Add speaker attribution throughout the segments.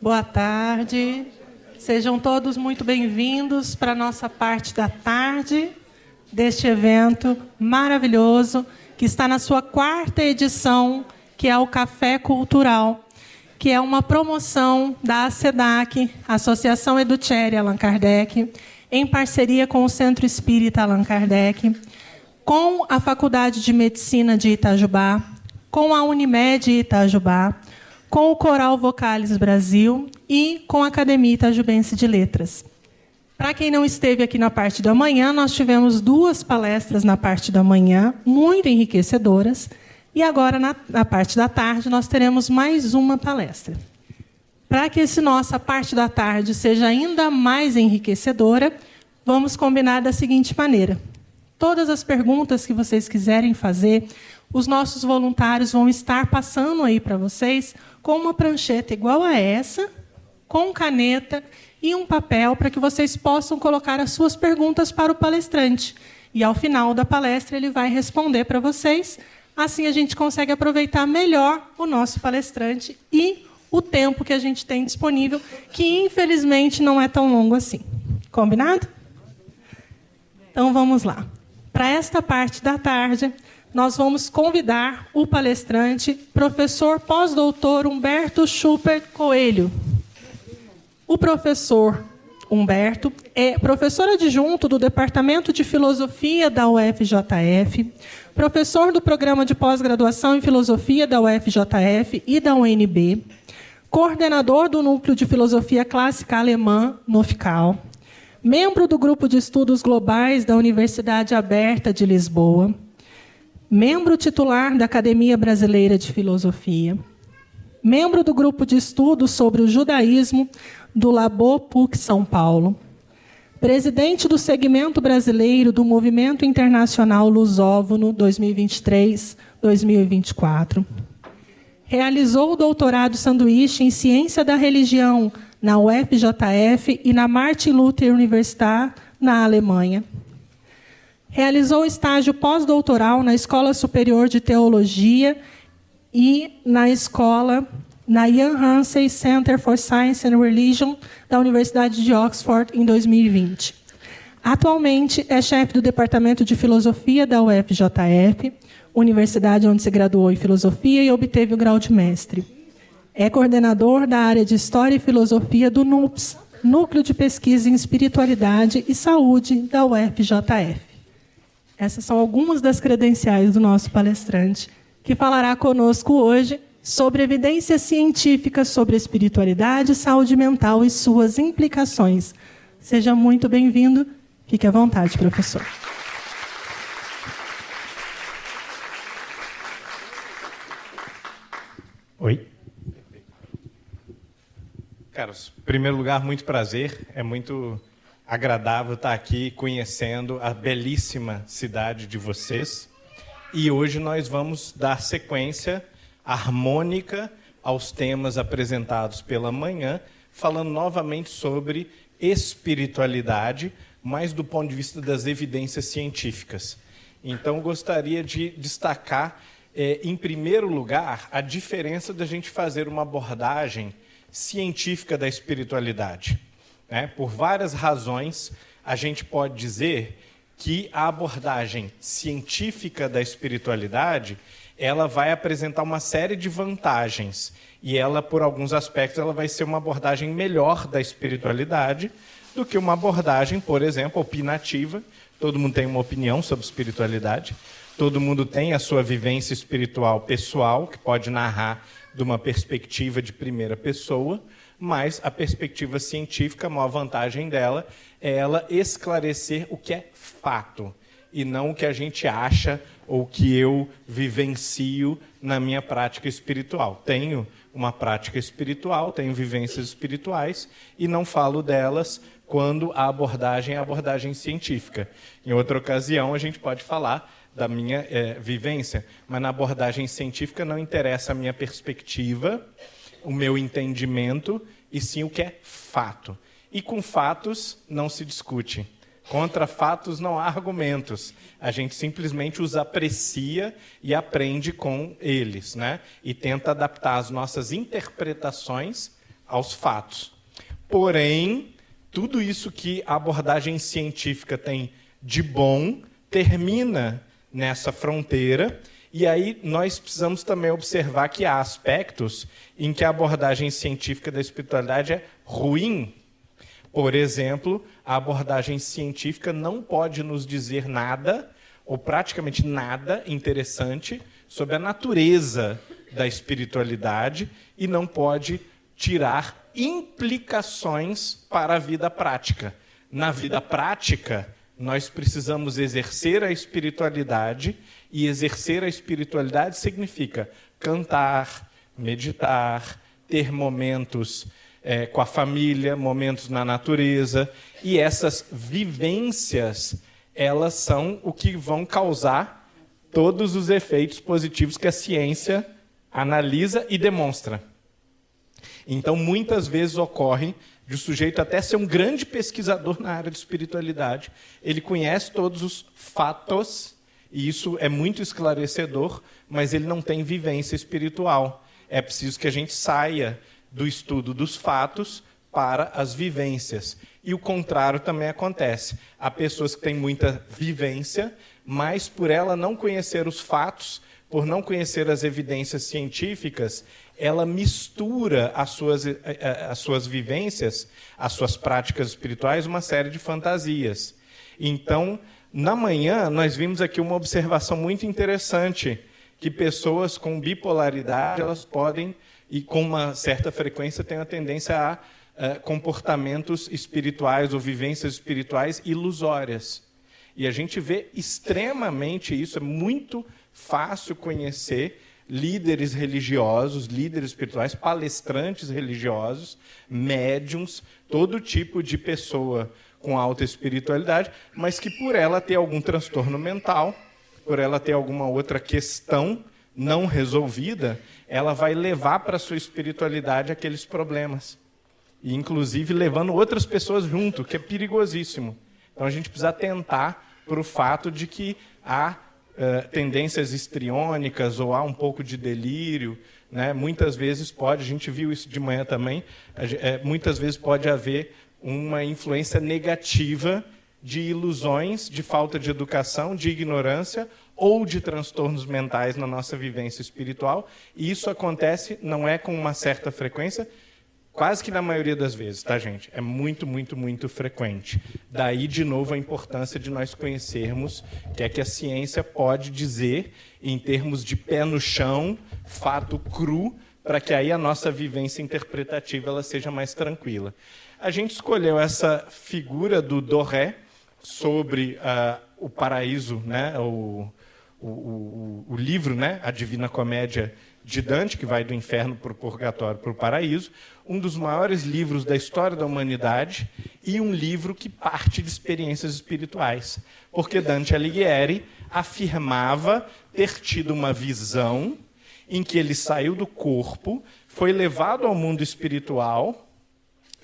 Speaker 1: Boa tarde. Sejam todos muito bem-vindos para a nossa parte da tarde deste evento maravilhoso, que está na sua 4ª edição, que é o Café Cultural, que é uma promoção da ACEDAC, Associação Educhere Allan Kardec, em parceria com o Centro Espírita Allan Kardec, com a Faculdade de Medicina de Itajubá, com a Unimed Itajubá, com o Coral Vocalis Brasil e com a Academia Itajubense de Letras. Para quem não esteve aqui na parte da manhã, nós tivemos 2 palestras na parte da manhã, muito enriquecedoras, e agora, na parte da tarde, nós teremos mais uma palestra. Para que nossa parte da tarde seja ainda mais enriquecedora, vamos combinar da seguinte maneira. Todas as perguntas que vocês quiserem fazer, os nossos voluntários vão estar passando aí para vocês com uma prancheta igual a essa, com caneta e um papel para que vocês possam colocar as suas perguntas para o palestrante. E, ao final da palestra, ele vai responder para vocês. Assim, a gente consegue aproveitar melhor o nosso palestrante e o tempo que a gente tem disponível, que, infelizmente, não é tão longo assim. Combinado? Então, vamos lá. Para esta parte da tarde, nós vamos convidar o palestrante, professor pós-doutor Humberto Schupert Coelho. O professor Humberto é professor adjunto do Departamento de Filosofia da UFJF, professor do Programa de Pós-Graduação em Filosofia da UFJF e da UNB, coordenador do Núcleo de Filosofia Clássica Alemã, NUFCAL, membro do Grupo de Estudos Globais da Universidade Aberta de Lisboa, membro titular da Academia Brasileira de Filosofia, membro do Grupo de Estudos sobre o Judaísmo do Labo PUC São Paulo, presidente do segmento brasileiro do Movimento Internacional Lusófono 2023-2024, realizou o doutorado sanduíche em Ciência da Religião na UFJF e na Martin Luther Universität, na Alemanha. Realizou estágio pós-doutoral na Escola Superior de Teologia e na Ian Hansen Center for Science and Religion da Universidade de Oxford em 2020. Atualmente é chefe do Departamento de Filosofia da UFJF, universidade onde se graduou em Filosofia e obteve o grau de mestre. É coordenador da área de História e Filosofia do NUPS, Núcleo de Pesquisa em Espiritualidade e Saúde da UFJF. Essas são algumas das credenciais do nosso palestrante, que falará conosco hoje sobre evidências científicas sobre espiritualidade, saúde mental e suas implicações. Seja muito bem-vindo. Fique à vontade, professor.
Speaker 2: Oi. Caros, em primeiro lugar, muito prazer. É muito agradável estar aqui conhecendo a belíssima cidade de vocês. E hoje nós vamos dar sequência harmônica aos temas apresentados pela manhã, falando novamente sobre espiritualidade, mas do ponto de vista das evidências científicas. Então, gostaria de destacar, em primeiro lugar, a diferença da gente fazer uma abordagem científica da espiritualidade. Por várias razões, a gente pode dizer que a abordagem científica da espiritualidade ela vai apresentar uma série de vantagens e ela, por alguns aspectos, ela vai ser uma abordagem melhor da espiritualidade do que uma abordagem, por exemplo, opinativa. Todo mundo tem uma opinião sobre espiritualidade, todo mundo tem a sua vivência espiritual pessoal, que pode narrar de uma perspectiva de primeira pessoa, mas a perspectiva científica, a maior vantagem dela é ela esclarecer o que é fato e não o que a gente acha ou o que eu vivencio na minha prática espiritual. Tenho uma prática espiritual, tenho vivências espirituais e não falo delas quando a abordagem é a abordagem científica. Em outra ocasião, a gente pode falar da minha vivência, mas na abordagem científica não interessa a minha perspectiva, o meu entendimento, e sim o que é fato. E com fatos não se discute. Contra fatos não há argumentos. A gente simplesmente os aprecia e aprende com eles, né? E tenta adaptar as nossas interpretações aos fatos. Porém, tudo isso que a abordagem científica tem de bom termina nessa fronteira, e aí nós precisamos também observar que há aspectos em que a abordagem científica da espiritualidade é ruim. Por exemplo, a abordagem científica não pode nos dizer nada, ou praticamente nada interessante, sobre a natureza da espiritualidade e não pode tirar implicações para a vida prática. Na vida prática, nós precisamos exercer a espiritualidade, e exercer a espiritualidade significa cantar, meditar, ter momentos com a família, momentos na natureza, e essas vivências, elas são o que vão causar todos os efeitos positivos que a ciência analisa e demonstra. Então, muitas vezes ocorre de o sujeito até ser um grande pesquisador na área de espiritualidade. Ele conhece todos os fatos, e isso é muito esclarecedor, mas ele não tem vivência espiritual. É preciso que a gente saia do estudo dos fatos para as vivências. E o contrário também acontece. Há pessoas que têm muita vivência, mas por ela não conhecer os fatos, por não conhecer as evidências científicas, ela mistura as suas vivências, as suas práticas espirituais, uma série de fantasias. Então, na manhã, nós vimos aqui uma observação muito interessante, que pessoas com bipolaridade, elas podem, e com uma certa frequência, têm a tendência a comportamentos espirituais ou vivências espirituais ilusórias. E a gente vê extremamente isso, é muito fácil conhecer líderes religiosos, líderes espirituais, palestrantes religiosos, médiums, todo tipo de pessoa com alta espiritualidade, mas que por ela ter algum transtorno mental, por ela ter alguma outra questão não resolvida, ela vai levar para a sua espiritualidade aqueles problemas. E, inclusive, levando outras pessoas junto, que é perigosíssimo. Então, a gente precisa atentar para o fato de que há tendências histriônicas ou há um pouco de delírio, né? Muitas vezes pode, a gente viu isso de manhã também, muitas vezes pode haver uma influência negativa de ilusões, de falta de educação, de ignorância ou de transtornos mentais na nossa vivência espiritual. E isso acontece, não é com uma certa frequência, quase que na maioria das vezes, tá, gente? É muito, muito, muito frequente. Daí, de novo, a importância de nós conhecermos o que é que a ciência pode dizer em termos de pé no chão, fato cru, para que aí a nossa vivência interpretativa ela seja mais tranquila. A gente escolheu essa figura do Doré sobre o paraíso, né? O livro, né? A Divina Comédia de Dante, que vai do inferno para o purgatório para o paraíso, um dos maiores livros da história da humanidade e um livro que parte de experiências espirituais. Porque Dante Alighieri afirmava ter tido uma visão em que ele saiu do corpo, foi levado ao mundo espiritual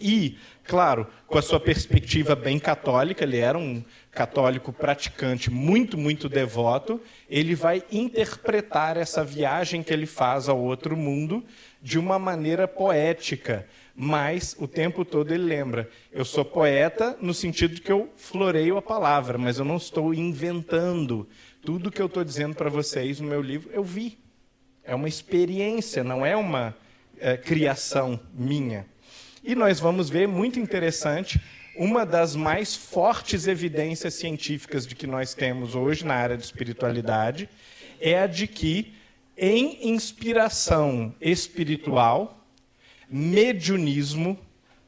Speaker 2: e, claro, com a sua perspectiva bem católica, ele era um católico praticante muito, muito devoto, ele vai interpretar essa viagem que ele faz ao outro mundo de uma maneira poética, mas o tempo todo ele lembra, eu sou poeta no sentido de que eu floreio a palavra, mas eu não estou inventando. Tudo que eu estou dizendo para vocês no meu livro, eu vi. É uma experiência, não é uma criação minha. E nós vamos ver, muito interessante, uma das mais fortes evidências científicas de que nós temos hoje na área de espiritualidade é a de que, em inspiração espiritual, mediunismo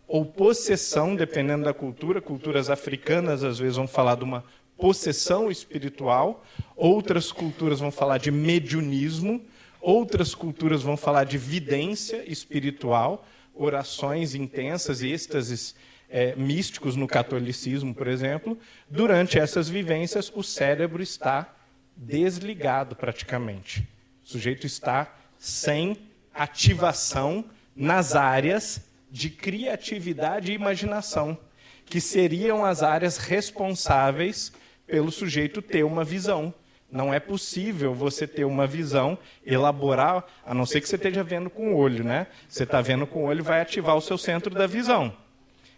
Speaker 2: ou possessão, dependendo da cultura, culturas africanas às vezes vão falar de uma possessão espiritual, outras culturas vão falar de mediunismo, outras culturas vão falar de vidência espiritual, orações intensas e êxtases místicos no catolicismo, por exemplo. Durante essas vivências, o cérebro está desligado praticamente. O sujeito está sem ativação nas áreas de criatividade e imaginação, que seriam as áreas responsáveis pelo sujeito ter uma visão. Não é possível você ter uma visão, elaborar, a não ser que você esteja vendo com o olho, né? Você está vendo com o olho, vai ativar o seu centro da visão.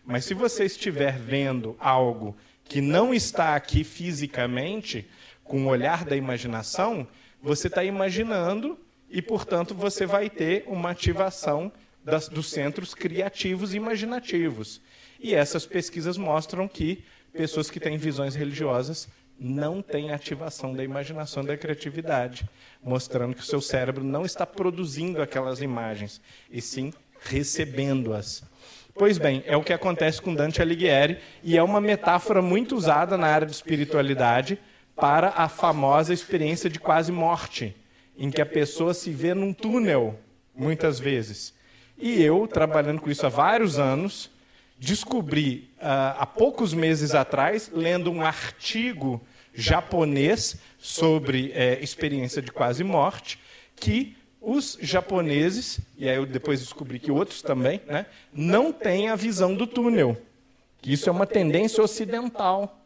Speaker 2: Mas se você estiver vendo algo que não está aqui fisicamente, com o olhar da imaginação, você está imaginando e, portanto, você vai ter uma ativação dos centros criativos e imaginativos. E essas pesquisas mostram que pessoas que têm visões religiosas não têm ativação da imaginação e da criatividade, mostrando que o seu cérebro não está produzindo aquelas imagens, e sim recebendo-as. Pois bem, é o que acontece com Dante Alighieri, e é uma metáfora muito usada na área de espiritualidade para a famosa experiência de quase morte, em que a pessoa se vê num túnel, muitas vezes. E eu, trabalhando com isso há vários anos, descobri, há poucos meses atrás, lendo um artigo japonês sobre experiência de quase morte, que os japoneses, e aí eu depois descobri que outros também, né, não têm a visão do túnel. Que isso é uma tendência ocidental.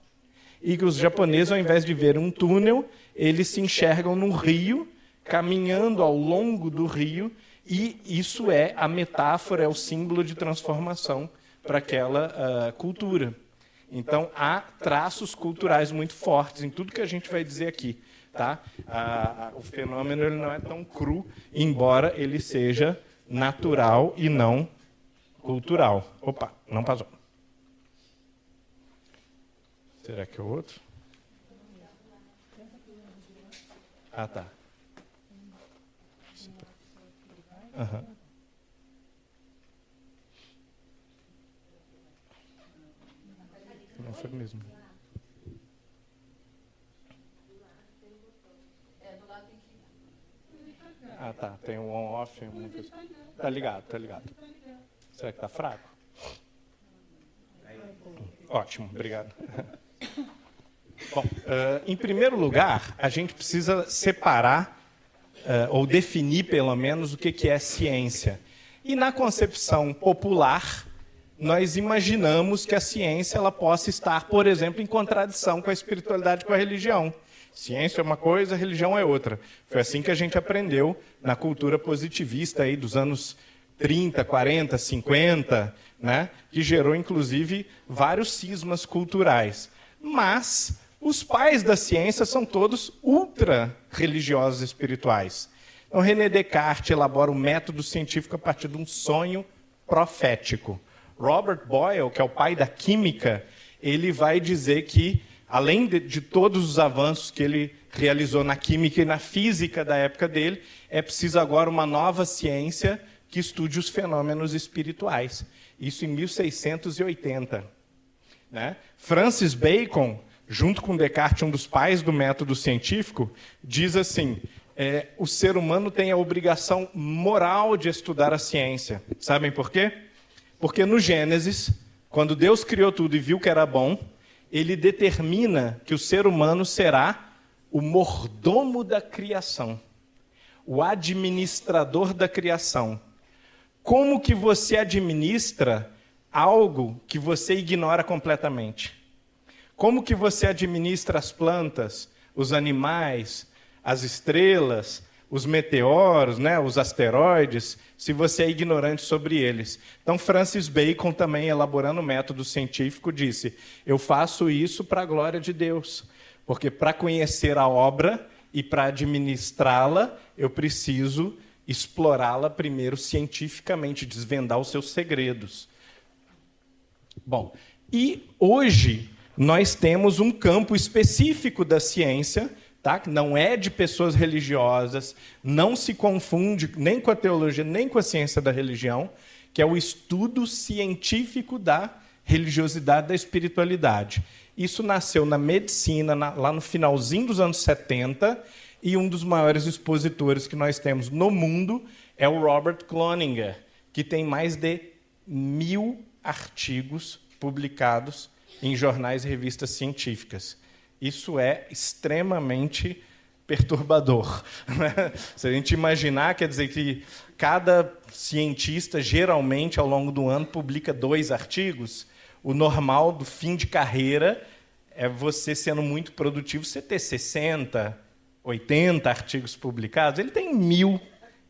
Speaker 2: E que os japoneses, ao invés de ver um túnel, eles se enxergam no rio, caminhando ao longo do rio, e isso é a metáfora, é o símbolo de transformação para aquela cultura. Então, há traços culturais muito fortes em tudo que a gente vai dizer aqui. Tá? O fenômeno ele não é tão cru, embora ele seja natural e não cultural. Opa, não passou. Será que é o outro? Ah, tá. Uhum. Não foi mesmo. Ah, tá. Tem um on-off. Tá ligado, tá ligado. Será que tá fraco? Ótimo, obrigado. Bom, em primeiro lugar, a gente precisa separar, ou definir, pelo menos, o que é ciência. E na concepção popular, nós imaginamos que a ciência ela possa estar, por exemplo, em contradição com a espiritualidade, com a religião. Ciência é uma coisa, religião é outra. Foi assim que a gente aprendeu na cultura positivista aí dos anos 30, 40, 50, né? Que gerou, inclusive, vários cismas culturais. Mas os pais da ciência são todos ultra-religiosos espirituais. Então, René Descartes elabora um método científico a partir de um sonho profético. Robert Boyle, que é o pai da química, ele vai dizer que, além de todos os avanços que ele realizou na química e na física da época dele, é preciso agora uma nova ciência que estude os fenômenos espirituais. Isso em 1680. Né? Francis Bacon, junto com Descartes, um dos pais do método científico, diz assim, o ser humano tem a obrigação moral de estudar a ciência. Sabem por quê? Porque no Gênesis, quando Deus criou tudo e viu que era bom, ele determina que o ser humano será o mordomo da criação, o administrador da criação. Como que você administra algo que você ignora completamente? Como que você administra as plantas, os animais, as estrelas, os meteoros, né, os asteroides, se você é ignorante sobre eles? Então, Francis Bacon, também elaborando o método científico, disse, eu faço isso para a glória de Deus, porque para conhecer a obra e para administrá-la, eu preciso explorá-la primeiro cientificamente, desvendar os seus segredos. Bom, e hoje nós temos um campo específico da ciência, tá? Que não é de pessoas religiosas, não se confunde nem com a teologia, nem com a ciência da religião, que é o estudo científico da religiosidade, da espiritualidade. Isso nasceu na medicina, lá no finalzinho dos anos 70, e um dos maiores expositores que nós temos no mundo é o Robert Cloninger, que tem mais de 1000 artigos publicados em jornais e revistas científicas. Isso é extremamente perturbador. Se a gente imaginar, quer dizer que cada cientista, geralmente, ao longo do ano, publica 2 artigos, o normal do fim de carreira é você, sendo muito produtivo, você ter 60, 80 artigos publicados, ele tem 1000.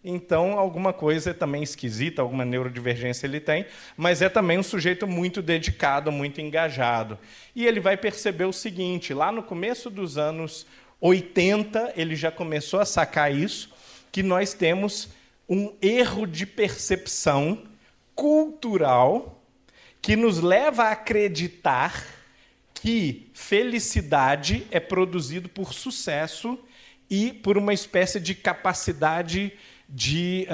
Speaker 2: Então, alguma coisa também esquisita, alguma neurodivergência ele tem, mas é também um sujeito muito dedicado, muito engajado. E ele vai perceber o seguinte, lá no começo dos anos 80, ele já começou a sacar isso, que nós temos um erro de percepção cultural que nos leva a acreditar que felicidade é produzido por sucesso e por uma espécie de capacidade de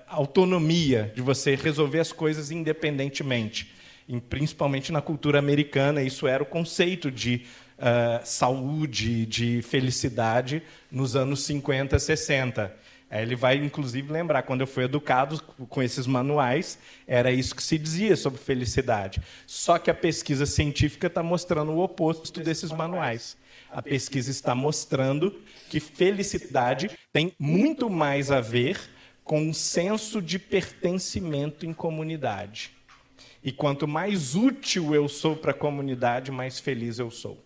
Speaker 2: autonomia, de você resolver as coisas independentemente. E, principalmente na cultura americana, isso era o conceito de saúde, de felicidade nos anos 50, 60. Ele vai, inclusive, lembrar, quando eu fui educado com esses manuais, era isso que se dizia sobre felicidade. Só que a pesquisa científica está mostrando o oposto desses manuais. A pesquisa está mostrando que felicidade tem muito mais a ver com um senso de pertencimento em comunidade. E quanto mais útil eu sou para a comunidade, mais feliz eu sou.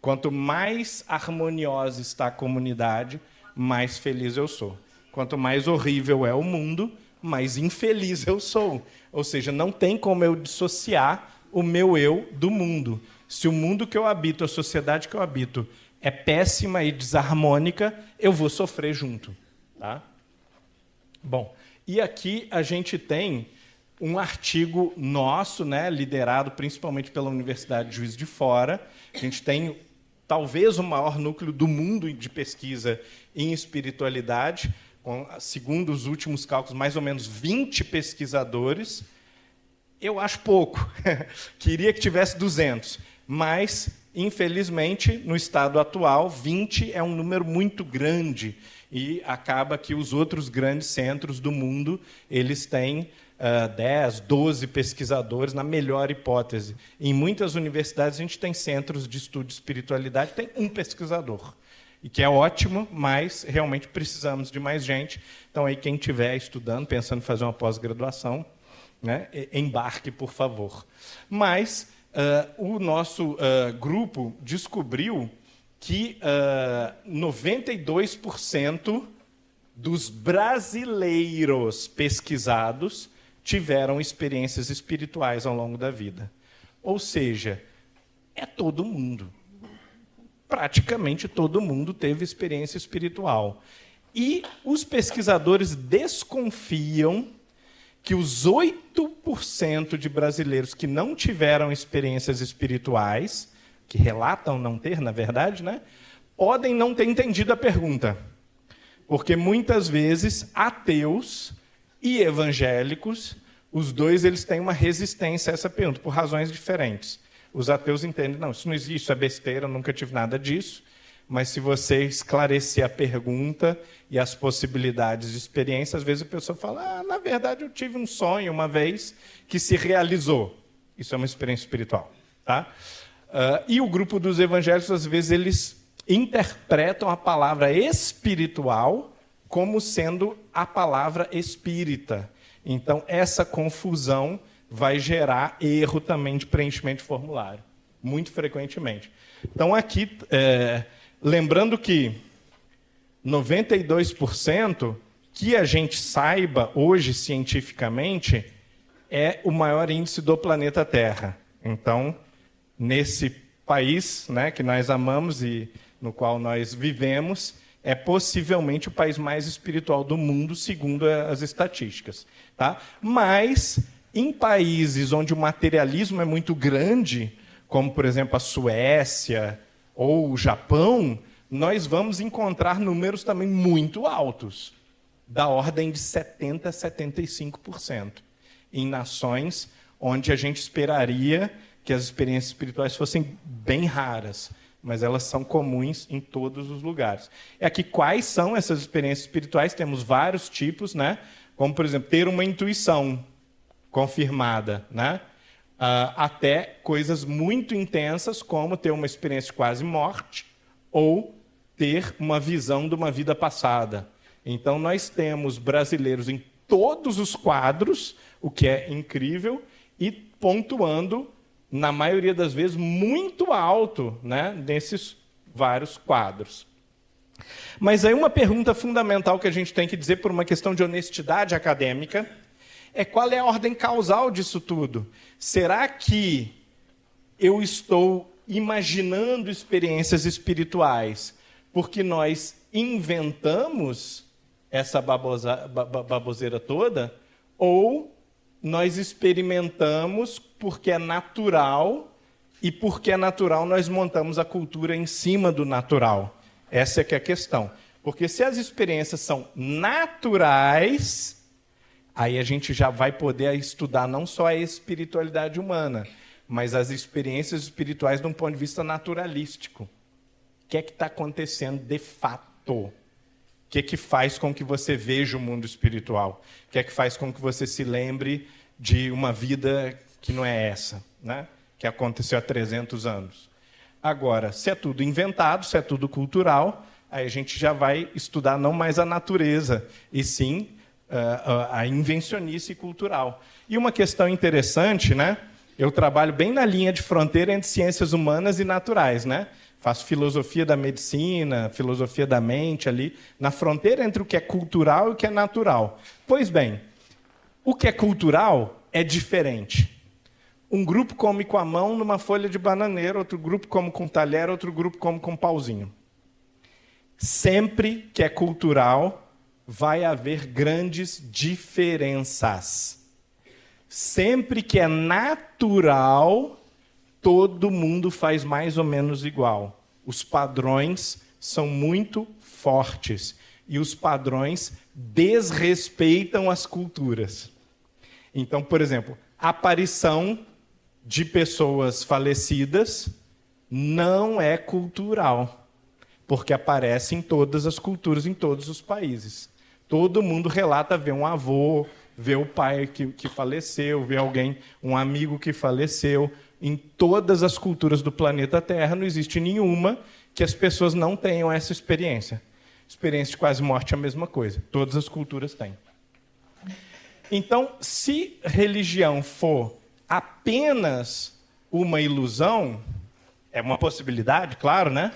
Speaker 2: Quanto mais harmoniosa está a comunidade, mais feliz eu sou. Quanto mais horrível é o mundo, mais infeliz eu sou. Ou seja, não tem como eu dissociar o meu eu do mundo. Se o mundo que eu habito, a sociedade que eu habito, é péssima e desarmônica, eu vou sofrer junto. Tá? Bom, e aqui a gente tem um artigo nosso, né, liderado principalmente pela Universidade de Juiz de Fora. A gente tem talvez o maior núcleo do mundo de pesquisa em espiritualidade, com, segundo os últimos cálculos, mais ou menos 20 pesquisadores. Eu acho pouco. Queria que tivesse 200. Mas, infelizmente, no estado atual, 20 é um número muito grande. E acaba que os outros grandes centros do mundo eles têm 10, 12 pesquisadores, na melhor hipótese. Em muitas universidades, a gente tem centros de estudo de espiritualidade, tem um pesquisador. E que é ótimo, mas realmente precisamos de mais gente. Então, aí, quem estiver estudando, pensando em fazer uma pós-graduação, né, embarque, por favor. Mas o nosso grupo descobriu que 92% dos brasileiros pesquisados tiveram experiências espirituais ao longo da vida. Ou seja, é todo mundo. Praticamente todo mundo teve experiência espiritual. E os pesquisadores desconfiam que os 8% de brasileiros que não tiveram experiências espirituais, que relatam não ter, na verdade, né, podem não ter entendido a pergunta. Porque, muitas vezes, ateus e evangélicos, os dois eles têm uma resistência a essa pergunta, por razões diferentes. Os ateus entendem, não, isso não existe, isso é besteira, eu nunca tive nada disso. Mas se você esclarecer a pergunta e as possibilidades de experiência, às vezes a pessoa fala, na verdade eu tive um sonho uma vez que se realizou. Isso é uma experiência espiritual. Tá? E o grupo dos evangélicos, às vezes, eles interpretam a palavra espiritual como sendo a palavra espírita. Então, essa confusão vai gerar erro também de preenchimento de formulário, muito frequentemente. Então, aqui, lembrando que 92%, que a gente saiba hoje cientificamente, é o maior índice do planeta Terra. Então, nesse país, né, que nós amamos e no qual nós vivemos, é possivelmente o país mais espiritual do mundo, segundo as estatísticas. Tá? Mas, em países onde o materialismo é muito grande, como, por exemplo, a Suécia ou o Japão, nós vamos encontrar números também muito altos, da ordem de 70% a 75%, em nações onde a gente esperaria que as experiências espirituais fossem bem raras, mas elas são comuns em todos os lugares. E aqui, quais são essas experiências espirituais? Temos vários tipos, né? Como, por exemplo, ter uma intuição confirmada, né? Até coisas muito intensas, como ter uma experiência de quase morte ou ter uma visão de uma vida passada. Então, nós temos brasileiros em todos os quadros, o que é incrível, e pontuando, na maioria das vezes, muito alto, né, nesses vários quadros. Mas aí uma pergunta fundamental que a gente tem que dizer por uma questão de honestidade acadêmica é qual é a ordem causal disso tudo? Será que eu estou imaginando experiências espirituais porque nós inventamos essa baboseira toda, ou nós experimentamos porque é natural, e porque é natural nós montamos a cultura em cima do natural? Essa é que é a questão. Porque se as experiências são naturais, aí a gente já vai poder estudar não só a espiritualidade humana, mas as experiências espirituais de um ponto de vista naturalístico. O que é que está acontecendo de fato? O que é que faz com que você veja o mundo espiritual? O que é que faz com que você se lembre de uma vida que não é essa, né? Que aconteceu há 300 anos? Agora, se é tudo inventado, se é tudo cultural, aí a gente já vai estudar não mais a natureza, e sim a invencionice cultural. E uma questão interessante, né? Eu trabalho bem na linha de fronteira entre ciências humanas e naturais, né? Faço filosofia da medicina, filosofia da mente ali, na fronteira entre o que é cultural e o que é natural. Pois bem, o que é cultural é diferente. Um grupo come com a mão numa folha de bananeira, outro grupo come com talher, outro grupo come com pauzinho. Sempre que é cultural, vai haver grandes diferenças. Sempre que é natural, todo mundo faz mais ou menos igual. Os padrões são muito fortes. E os padrões desrespeitam as culturas. Então, por exemplo, a aparição de pessoas falecidas não é cultural, porque aparece em todas as culturas, em todos os países. Todo mundo relata ver um avô, ver o pai que faleceu, ver alguém, um amigo que faleceu. Em todas as culturas do planeta Terra não existe nenhuma que as pessoas não tenham essa experiência. Experiência de quase morte é a mesma coisa. Todas as culturas têm. Então, se religião for apenas uma ilusão, é uma possibilidade, claro, né?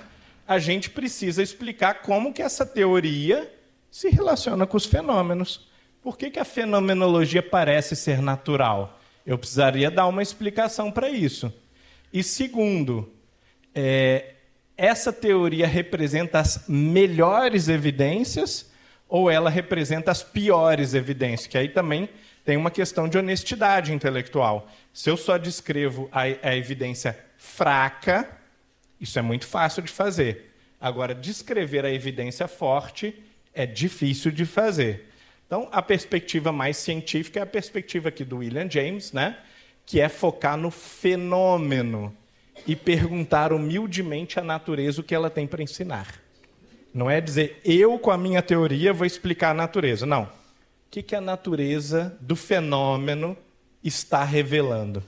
Speaker 2: A gente precisa explicar como que essa teoria se relaciona com os fenômenos. Por que a fenomenologia parece ser natural? Eu precisaria dar uma explicação para isso. E segundo, essa teoria representa as melhores evidências ou ela representa as piores evidências? Que aí também tem uma questão de honestidade intelectual. Se eu só descrevo a evidência fraca, isso é muito fácil de fazer. Agora, descrever a evidência forte é difícil de fazer. Então, a perspectiva mais científica é a perspectiva aqui do William James, né? Que é focar no fenômeno e perguntar humildemente à natureza o que ela tem para ensinar. Não é dizer, eu, com a minha teoria, vou explicar a natureza. Não. O que a natureza do fenômeno está revelando?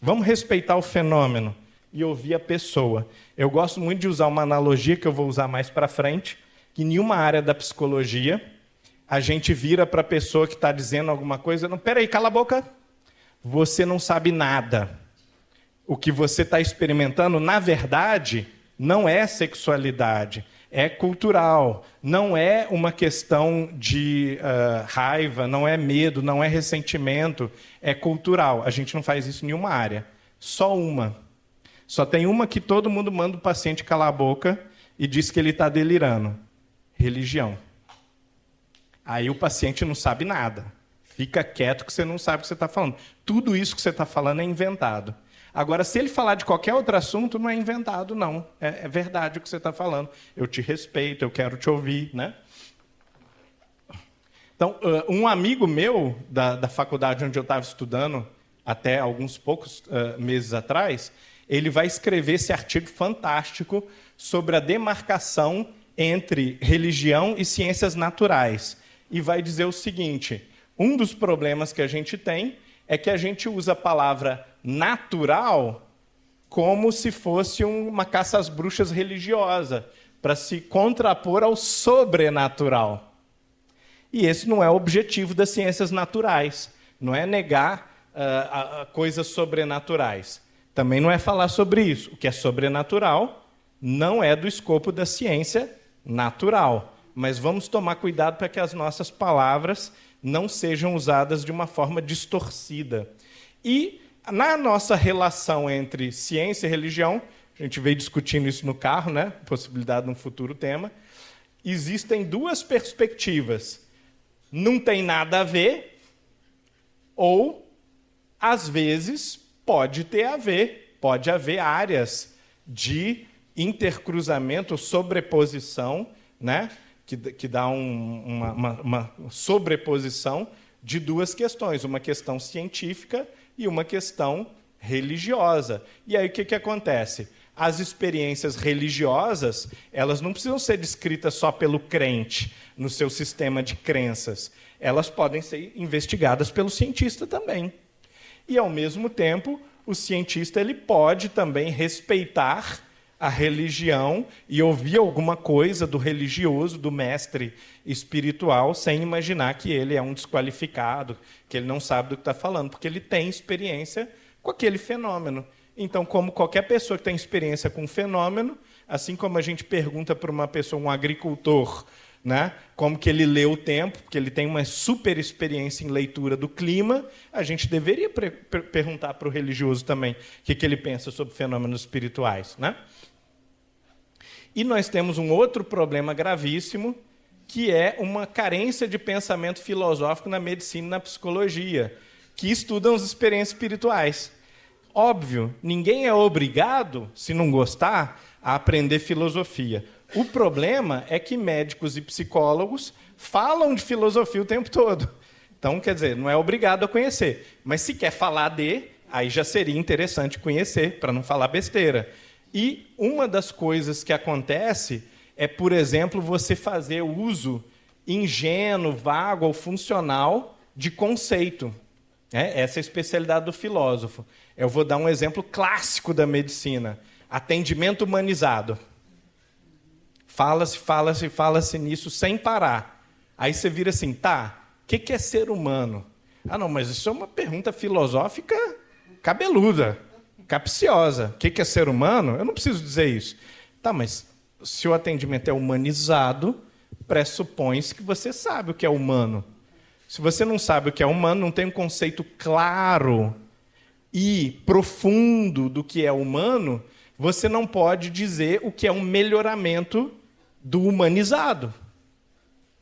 Speaker 2: Vamos respeitar o fenômeno e ouvir a pessoa. Eu gosto muito de usar uma analogia que eu vou usar mais para frente, que em nenhuma área da psicologia a gente vira para a pessoa que está dizendo alguma coisa, não, peraí, cala a boca, você não sabe nada. O que você está experimentando, na verdade, não é sexualidade, é cultural, não é uma questão de raiva, não é medo, não é ressentimento, é cultural. A gente não faz isso em nenhuma área, só uma. Só tem uma que todo mundo manda o paciente calar a boca e diz que ele está delirando. Religião. Aí o paciente não sabe nada. Fica quieto que você não sabe o que você está falando. Tudo isso que você está falando é inventado. Agora, se ele falar de qualquer outro assunto, não é inventado, não. É verdade o que você está falando. Eu te respeito, eu quero te ouvir, né? Então, um amigo meu da faculdade onde eu estava estudando, até alguns poucos meses atrás, ele vai escrever esse artigo fantástico sobre a demarcação entre religião e ciências naturais. E vai dizer o seguinte, um dos problemas que a gente tem é que a gente usa a palavra natural como se fosse uma caça às bruxas religiosa, para se contrapor ao sobrenatural. E esse não é o objetivo das ciências naturais, não é negar coisas sobrenaturais. Também não é falar sobre isso. O que é sobrenatural não é do escopo da ciência natural. Mas vamos tomar cuidado para que as nossas palavras não sejam usadas de uma forma distorcida. E, na nossa relação entre ciência e religião, a gente veio discutindo isso no carro, né? Possibilidade de um futuro tema, existem duas perspectivas. Não tem nada a ver, ou, às vezes, pode ter a ver, pode haver áreas de intercruzamento, sobreposição, né? Que dá uma sobreposição de duas questões, uma questão científica e uma questão religiosa. E aí o que acontece? As experiências religiosas, elas não precisam ser descritas só pelo crente, no seu sistema de crenças. Elas podem ser investigadas pelo cientista também. E, ao mesmo tempo, o cientista ele pode também respeitar a religião e ouvir alguma coisa do religioso, do mestre espiritual, sem imaginar que ele é um desqualificado, que ele não sabe do que está falando, porque ele tem experiência com aquele fenômeno. Então, como qualquer pessoa que tem experiência com um fenômeno, assim como a gente pergunta para uma pessoa, um agricultor, né, como que ele lê o tempo, porque ele tem uma super experiência em leitura do clima, a gente deveria perguntar para o religioso também o que ele pensa sobre fenômenos espirituais, né? E nós temos um outro problema gravíssimo, que é uma carência de pensamento filosófico na medicina e na psicologia, que estudam as experiências espirituais. Óbvio, ninguém é obrigado, se não gostar, a aprender filosofia. O problema é que médicos e psicólogos falam de filosofia o tempo todo. Então, quer dizer, não é obrigado a conhecer. Mas se quer falar aí já seria interessante conhecer, para não falar besteira. E uma das coisas que acontece é, por exemplo, você fazer uso ingênuo, vago ou funcional de conceito. Essa é a especialidade do filósofo. Eu vou dar um exemplo clássico da medicina. Atendimento humanizado. Fala-se nisso sem parar. Aí você vira assim, tá, o que é ser humano? Ah, não, mas isso é uma pergunta filosófica cabeluda, capciosa. O que é ser humano? Eu não preciso dizer isso. Tá, mas se o atendimento é humanizado, pressupõe-se que você sabe o que é humano. Se você não sabe o que é humano, não tem um conceito claro e profundo do que é humano, você não pode dizer o que é um melhoramento do humanizado,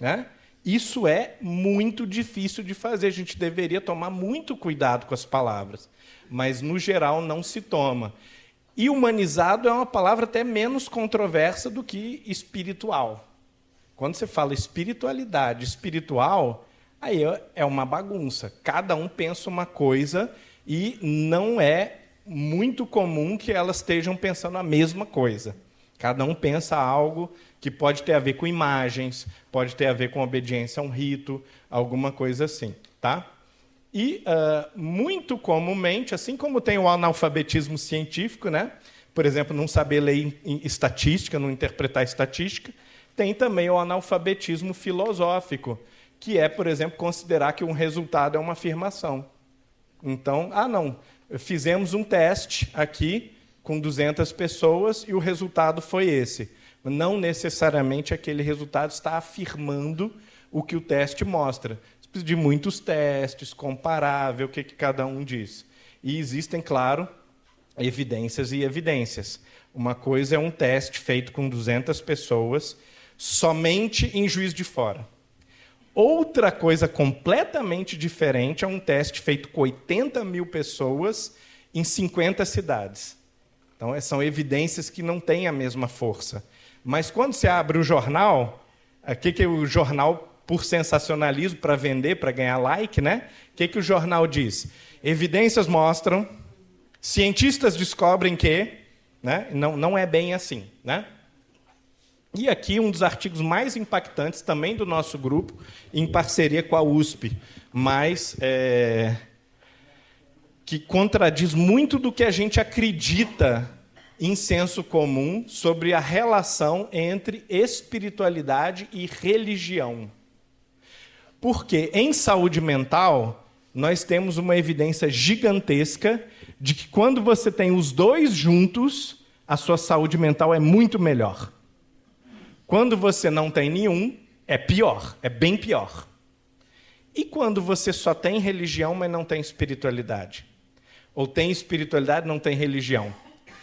Speaker 2: né? Isso é muito difícil de fazer. A gente deveria tomar muito cuidado com as palavras, mas, no geral, não se toma. E humanizado é uma palavra até menos controversa do que espiritual. Quando você fala espiritualidade, espiritual, aí é uma bagunça. Cada um pensa uma coisa e não é muito comum que elas estejam pensando a mesma coisa. Cada um pensa algo que pode ter a ver com imagens, pode ter a ver com obediência a um rito, alguma coisa assim, tá? E, muito comumente, assim como tem o analfabetismo científico, né? Por exemplo, não saber ler estatística, não interpretar estatística, tem também o analfabetismo filosófico, que é, por exemplo, considerar que um resultado é uma afirmação. Então, fizemos um teste aqui com 200 pessoas e o resultado foi esse. Não necessariamente aquele resultado está afirmando o que o teste mostra. Você precisa de muitos testes, comparar, ver o que cada um diz. E existem, claro, evidências e evidências. Uma coisa é um teste feito com 200 pessoas, somente em Juiz de Fora. Outra coisa completamente diferente é um teste feito com 80 mil pessoas em 50 cidades. Então, são evidências que não têm a mesma força. Mas quando você abre o jornal, o que o jornal, por sensacionalismo, para vender, para ganhar like, né? O que o jornal diz? Evidências mostram, cientistas descobrem que, né? Não é bem assim, né? E aqui um dos artigos mais impactantes também do nosso grupo, em parceria com a USP, mas que contradiz muito do que a gente acredita em senso comum sobre a relação entre espiritualidade e religião. Porque em saúde mental, nós temos uma evidência gigantesca de que quando você tem os dois juntos, a sua saúde mental é muito melhor. Quando você não tem nenhum, é pior, é bem pior. E quando você só tem religião, mas não tem espiritualidade? Ou tem espiritualidade e não tem religião?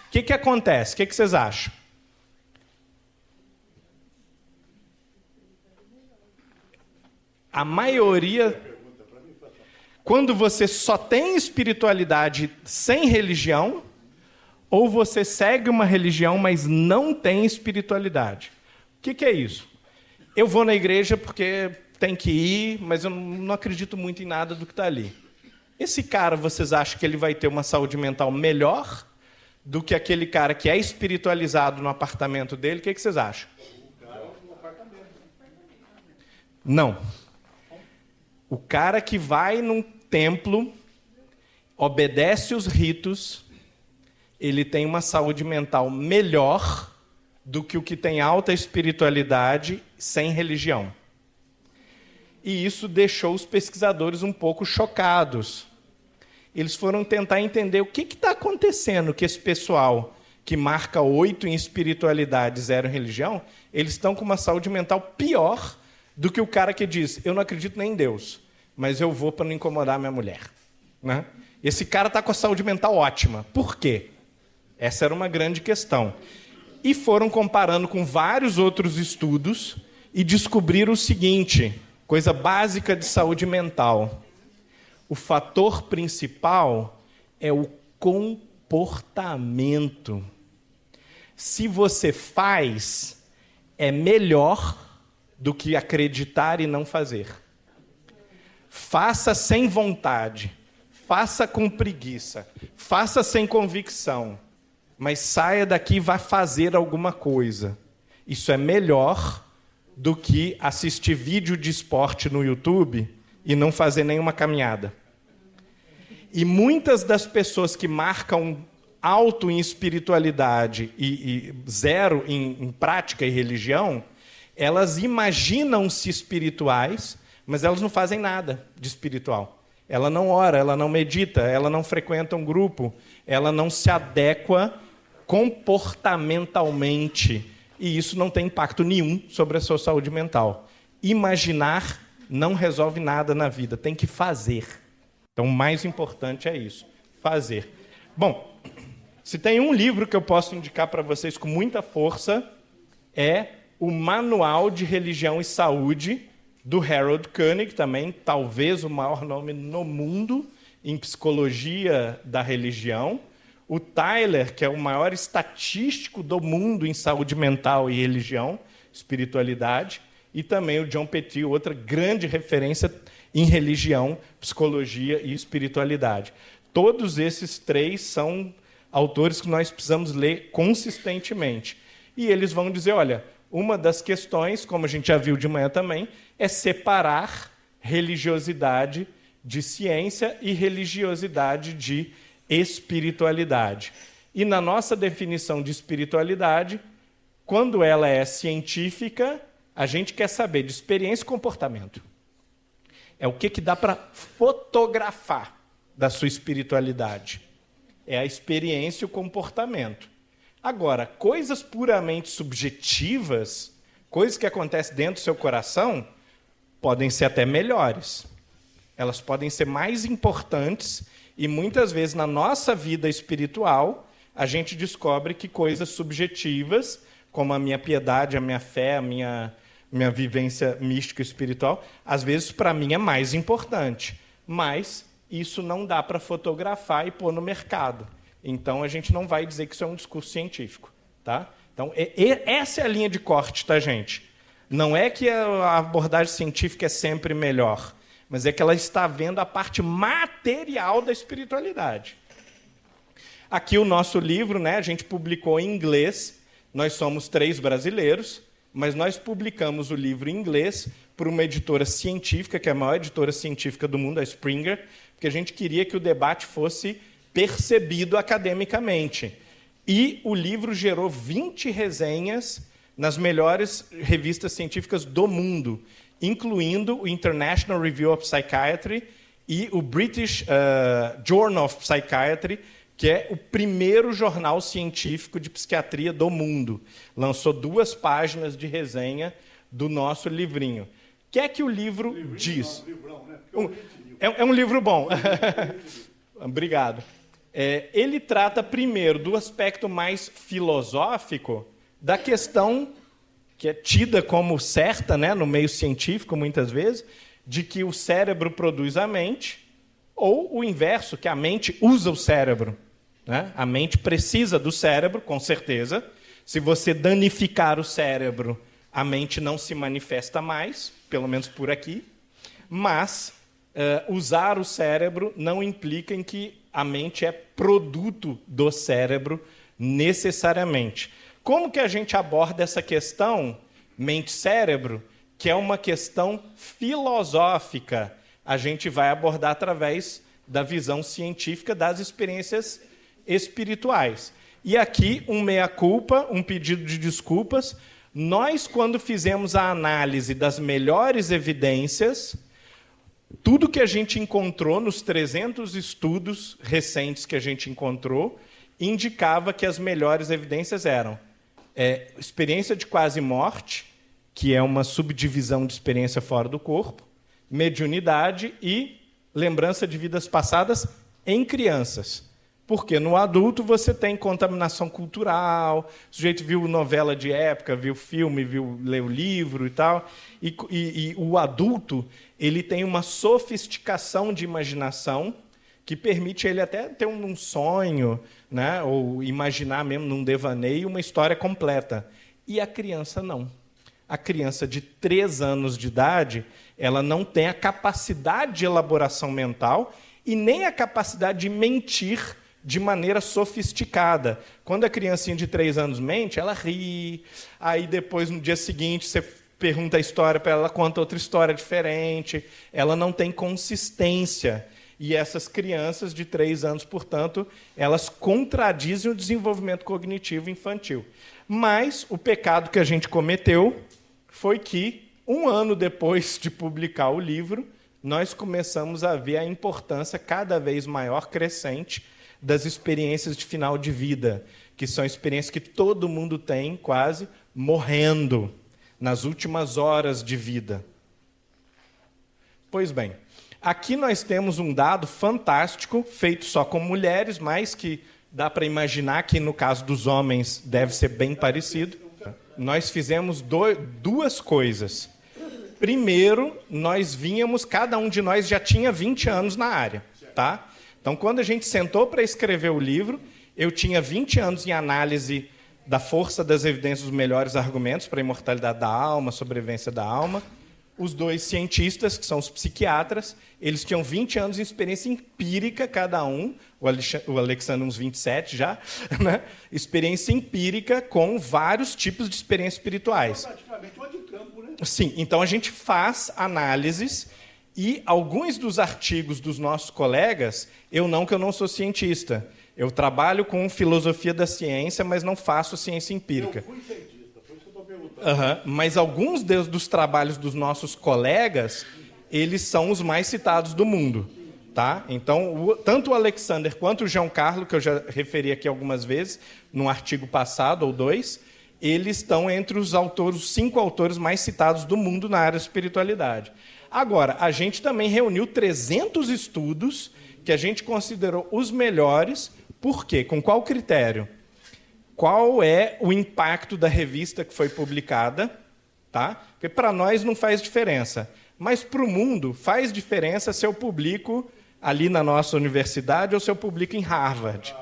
Speaker 2: O que acontece? O que vocês acham? A maioria... Quando você só tem espiritualidade sem religião, ou você segue uma religião, mas não tem espiritualidade. O que é isso? Eu vou na igreja porque tem que ir, mas eu não acredito muito em nada do que está ali. Esse cara, vocês acham que ele vai ter uma saúde mental melhor do que aquele cara que é espiritualizado no apartamento dele? O que vocês acham? Não. O cara que vai num templo, obedece os ritos, ele tem uma saúde mental melhor do que o que tem alta espiritualidade sem religião. E isso deixou os pesquisadores um pouco chocados. Eles foram tentar entender o que está acontecendo que esse pessoal que marca 8 em espiritualidade, 0 em religião, eles estão com uma saúde mental pior do que o cara que diz, eu não acredito nem em Deus, mas eu vou para não incomodar minha mulher. Né? Esse cara está com a saúde mental ótima. Por quê? Essa era uma grande questão. E foram comparando com vários outros estudos e descobriram o seguinte, coisa básica de saúde mental. O fator principal é o comportamento. Se você faz, é melhor do que acreditar e não fazer. Faça sem vontade, faça com preguiça, faça sem convicção, mas saia daqui e vá fazer alguma coisa. Isso é melhor do que assistir vídeo de esporte no YouTube e não fazer nenhuma caminhada. E muitas das pessoas que marcam alto em espiritualidade e 0 em prática e religião, elas imaginam-se espirituais, mas elas não fazem nada de espiritual. Ela não ora, ela não medita, ela não frequenta um grupo, ela não se adequa comportamentalmente. E isso não tem impacto nenhum sobre a sua saúde mental. Imaginar não resolve nada na vida, tem que fazer. Então, o mais importante é isso, fazer. Bom, se tem um livro que eu posso indicar para vocês com muita força, é o Manual de Religião e Saúde, do Harold Koenig, também, talvez o maior nome no mundo em psicologia da religião. O Tyler, que é o maior estatístico do mundo em saúde mental e religião, espiritualidade. E também o John Petit, outra grande referência em religião, psicologia e espiritualidade. Todos esses 3 são autores que nós precisamos ler consistentemente. E eles vão dizer, olha, uma das questões, como a gente já viu de manhã também, é separar religiosidade de ciência e religiosidade de espiritualidade. E na nossa definição de espiritualidade, quando ela é científica, a gente quer saber de experiência e comportamento. É o que dá para fotografar da sua espiritualidade. É a experiência e o comportamento. Agora, coisas puramente subjetivas, coisas que acontecem dentro do seu coração, podem ser até melhores. Elas podem ser mais importantes e, muitas vezes, na nossa vida espiritual, a gente descobre que coisas subjetivas, como a minha piedade, a minha fé, a minha vivência mística e espiritual, às vezes, para mim, é mais importante. Mas isso não dá para fotografar e pôr no mercado. Então, a gente não vai dizer que isso é um discurso científico. Tá? Então, essa é a linha de corte, tá, gente? Não é que a abordagem científica é sempre melhor, mas é que ela está vendo a parte material da espiritualidade. Aqui o nosso livro, né, a gente publicou em inglês, nós somos 3 brasileiros, mas nós publicamos o livro em inglês por uma editora científica, que é a maior editora científica do mundo, a Springer, porque a gente queria que o debate fosse percebido academicamente. E o livro gerou 20 resenhas nas melhores revistas científicas do mundo, incluindo o International Review of Psychiatry e o British Journal of Psychiatry, que é o primeiro jornal científico de psiquiatria do mundo. Lançou 2 páginas de resenha do nosso livrinho. O que é que o livro diz? É um livro bom. Obrigado. Ele trata primeiro do aspecto mais filosófico da questão que é tida como certa, né, no meio científico, muitas vezes, de que o cérebro produz a mente, ou o inverso, que a mente usa o cérebro. Né? A mente precisa do cérebro, com certeza. Se você danificar o cérebro, a mente não se manifesta mais, pelo menos por aqui. Mas usar o cérebro não implica em que a mente é produto do cérebro necessariamente. Como que a gente aborda essa questão, mente-cérebro, que é uma questão filosófica? A gente vai abordar através da visão científica das experiências espirituais. E aqui, um meia-culpa, um pedido de desculpas. Nós, quando fizemos a análise das melhores evidências, tudo que a gente encontrou nos 300 estudos recentes que a gente encontrou, indicava que as melhores evidências eram experiência de quase morte, que é uma subdivisão de experiência fora do corpo, mediunidade e lembrança de vidas passadas em crianças. Porque no adulto você tem contaminação cultural, o sujeito viu novela de época, viu filme, leu livro e tal, e o adulto ele tem uma sofisticação de imaginação que permite ele até ter um sonho, né, ou imaginar mesmo num devaneio uma história completa. E a criança não. A criança de 3 anos de idade, ela não tem a capacidade de elaboração mental e nem a capacidade de mentir de maneira sofisticada. Quando a criancinha de 3 anos mente, ela ri, aí depois, no dia seguinte, você pergunta a história para ela, ela conta outra história diferente, ela não tem consistência. E essas crianças de 3 anos, portanto, elas contradizem o desenvolvimento cognitivo infantil. Mas o pecado que a gente cometeu foi que, 1 ano depois de publicar o livro, nós começamos a ver a importância cada vez maior, crescente, das experiências de final de vida, que são experiências que todo mundo tem, quase, morrendo, nas últimas horas de vida. Pois bem, aqui nós temos um dado fantástico, feito só com mulheres, mas que dá para imaginar que, no caso dos homens, deve ser bem parecido. Nós fizemos 2 coisas. Primeiro, cada um de nós já tinha 20 anos na área. Tá? Então, quando a gente sentou para escrever o livro, eu tinha 20 anos em análise da força das evidências dos melhores argumentos para a imortalidade da alma, sobrevivência da alma. Os 2 cientistas, que são os psiquiatras, eles tinham 20 anos de experiência empírica cada um, o Alexandre uns 27 já, né? Experiência empírica com vários tipos de experiências espirituais.
Speaker 3: Praticamente uma de campo, né?
Speaker 2: Sim, então a gente faz análises e alguns dos artigos dos nossos colegas, que eu não sou cientista, eu trabalho com filosofia da ciência, mas não faço ciência empírica.
Speaker 3: Eu fui cientista, por isso que eu estou perguntando.
Speaker 2: Mas alguns dos trabalhos dos nossos colegas, eles são os mais citados do mundo. Tá? Então, tanto o Alexander quanto o João Carlos, que eu já referi aqui algumas vezes, num artigo passado, ou 2, eles estão entre os 5 autores mais citados do mundo na área de espiritualidade. Agora, a gente também reuniu 300 estudos que a gente considerou os melhores. Por quê? Com qual critério? Qual é o impacto da revista que foi publicada? Tá? Porque para nós não faz diferença. Mas para o mundo faz diferença se eu publico ali na nossa universidade ou se eu publico em Harvard.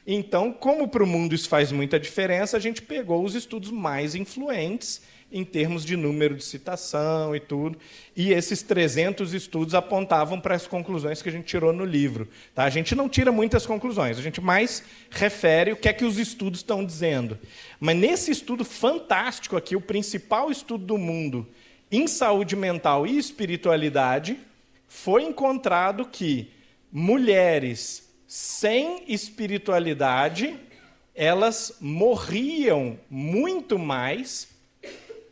Speaker 2: Então, como para o mundo isso faz muita diferença, a gente pegou os estudos mais influentes em termos de número de citação e tudo. E esses 300 estudos apontavam para as conclusões que a gente tirou no livro. Tá? A gente não tira muitas conclusões, a gente mais refere o que é que os estudos estão dizendo. Mas nesse estudo fantástico aqui, o principal estudo do mundo em saúde mental e espiritualidade, foi encontrado que mulheres sem espiritualidade, elas morriam muito mais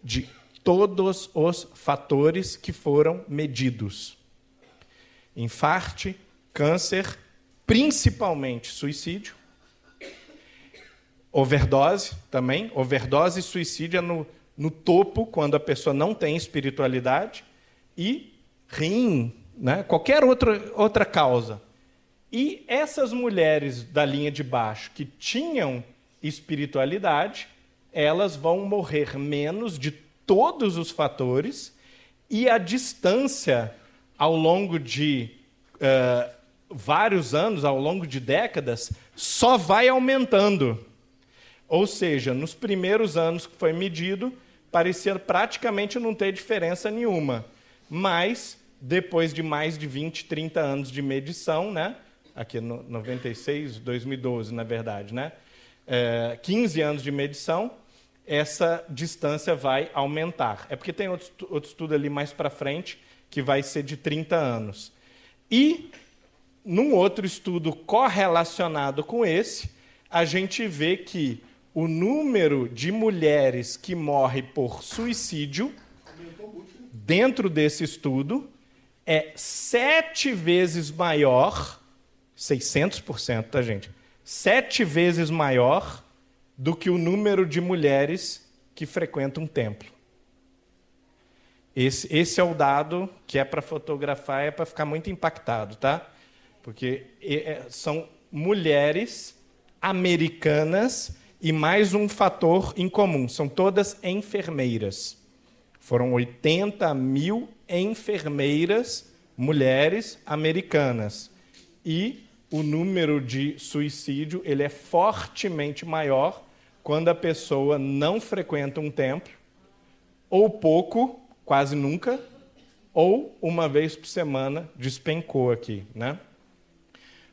Speaker 2: de todos os fatores que foram medidos. Infarte, câncer, principalmente suicídio, overdose também. Overdose e suicídio é no topo, quando a pessoa não tem espiritualidade, e rim, né? Qualquer outra causa. E essas mulheres da linha de baixo que tinham espiritualidade, elas vão morrer menos de todos os fatores, e a distância ao longo de vários anos, ao longo de décadas, só vai aumentando. Ou seja, nos primeiros anos que foi medido, parecia praticamente não ter diferença nenhuma. Mas, depois de mais de 20, 30 anos de medição, né? Aqui no 96, 2012, na verdade, né? 15 anos de medição, essa distância vai aumentar. É porque tem outro estudo ali mais para frente, que vai ser de 30 anos. E, num outro estudo correlacionado com esse, a gente vê que o número de mulheres que morrem por suicídio, dentro desse estudo, é 7 vezes maior, 600%, tá, gente? 7 vezes maior do que o número de mulheres que frequentam um templo. Esse é o dado que é para fotografar, é para ficar muito impactado, tá? Porque são mulheres americanas e mais um fator em comum, são todas enfermeiras. Foram 80 mil enfermeiras, mulheres americanas. E o número de suicídio ele é fortemente maior quando a pessoa não frequenta um templo, ou pouco, quase nunca, ou uma vez por semana despencou aqui, né?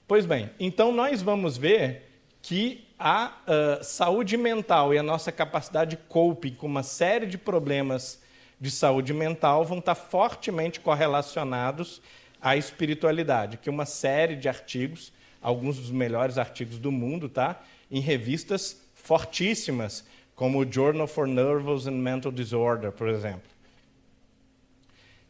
Speaker 2: Pois bem, então nós vamos ver que a saúde mental e a nossa capacidade de coping com uma série de problemas de saúde mental vão estar fortemente correlacionados à espiritualidade, que uma série de artigos, alguns dos melhores artigos do mundo, tá? Em revistas fortíssimas, como o Journal for Nervous and Mental Disorder, por exemplo.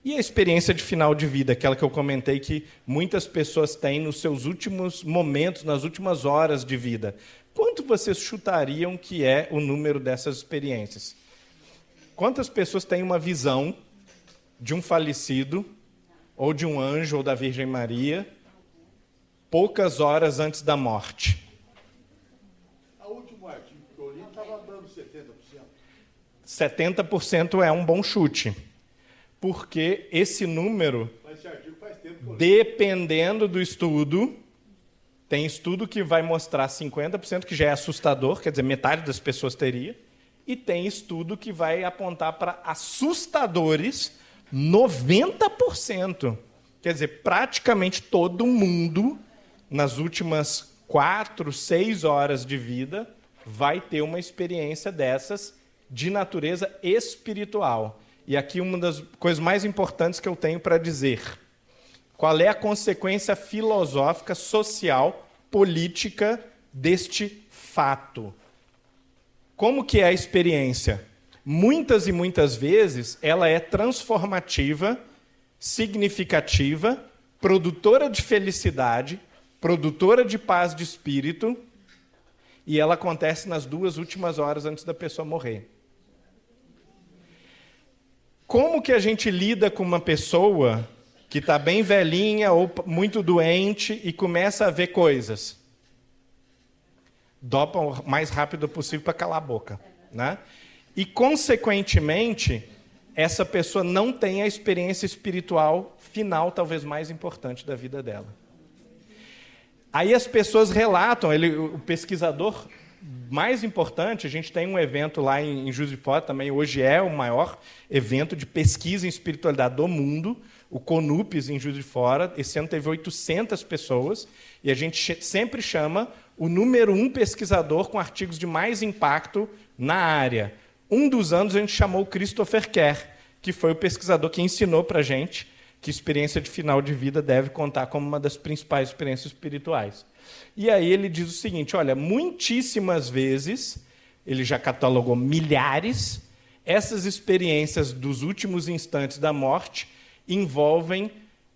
Speaker 2: E a experiência de final de vida, aquela que eu comentei que muitas pessoas têm nos seus últimos momentos, nas últimas horas de vida. Quanto vocês chutariam que é o número dessas experiências? Quantas pessoas têm uma visão de um falecido, ou de um anjo, ou da Virgem Maria, poucas horas antes da morte?
Speaker 3: A última artigo que eu li estava dando 70%.
Speaker 2: 70% é um bom chute. Porque esse número,
Speaker 3: Mas esse artigo faz tempo que eu li.
Speaker 2: dependendo do estudo, tem estudo que vai mostrar 50%, que já é assustador, quer dizer, metade das pessoas teria, e tem estudo que vai apontar para assustadores 90%. Quer dizer, praticamente todo mundo, nas últimas 4, 6 horas de vida, vai ter uma experiência dessas de natureza espiritual. E aqui uma das coisas mais importantes que eu tenho para dizer. Qual é a consequência filosófica, social, política deste fato? Como que é a experiência? Muitas e muitas vezes ela é transformativa, significativa, produtora de felicidade, produtora de paz de espírito, e ela acontece nas 2 últimas horas antes da pessoa morrer. Como que a gente lida com uma pessoa que está bem velhinha ou muito doente e começa a ver coisas? Dopa o mais rápido possível para calar a boca, né? E, consequentemente, essa pessoa não tem a experiência espiritual final, talvez mais importante da vida dela. Aí as pessoas relatam, o pesquisador mais importante, a gente tem um evento lá em Juiz de Fora também, hoje é o maior evento de pesquisa em espiritualidade do mundo, o CONUPES em Juiz de Fora. Esse ano teve 800 pessoas, e a gente sempre chama o número 1 pesquisador com artigos de mais impacto na área. Um dos anos a gente chamou o Christopher Kerr, que foi o pesquisador que ensinou para a gente que experiência de final de vida deve contar como uma das principais experiências espirituais. E aí ele diz o seguinte, olha, muitíssimas vezes, ele já catalogou milhares, essas experiências dos últimos instantes da morte envolvem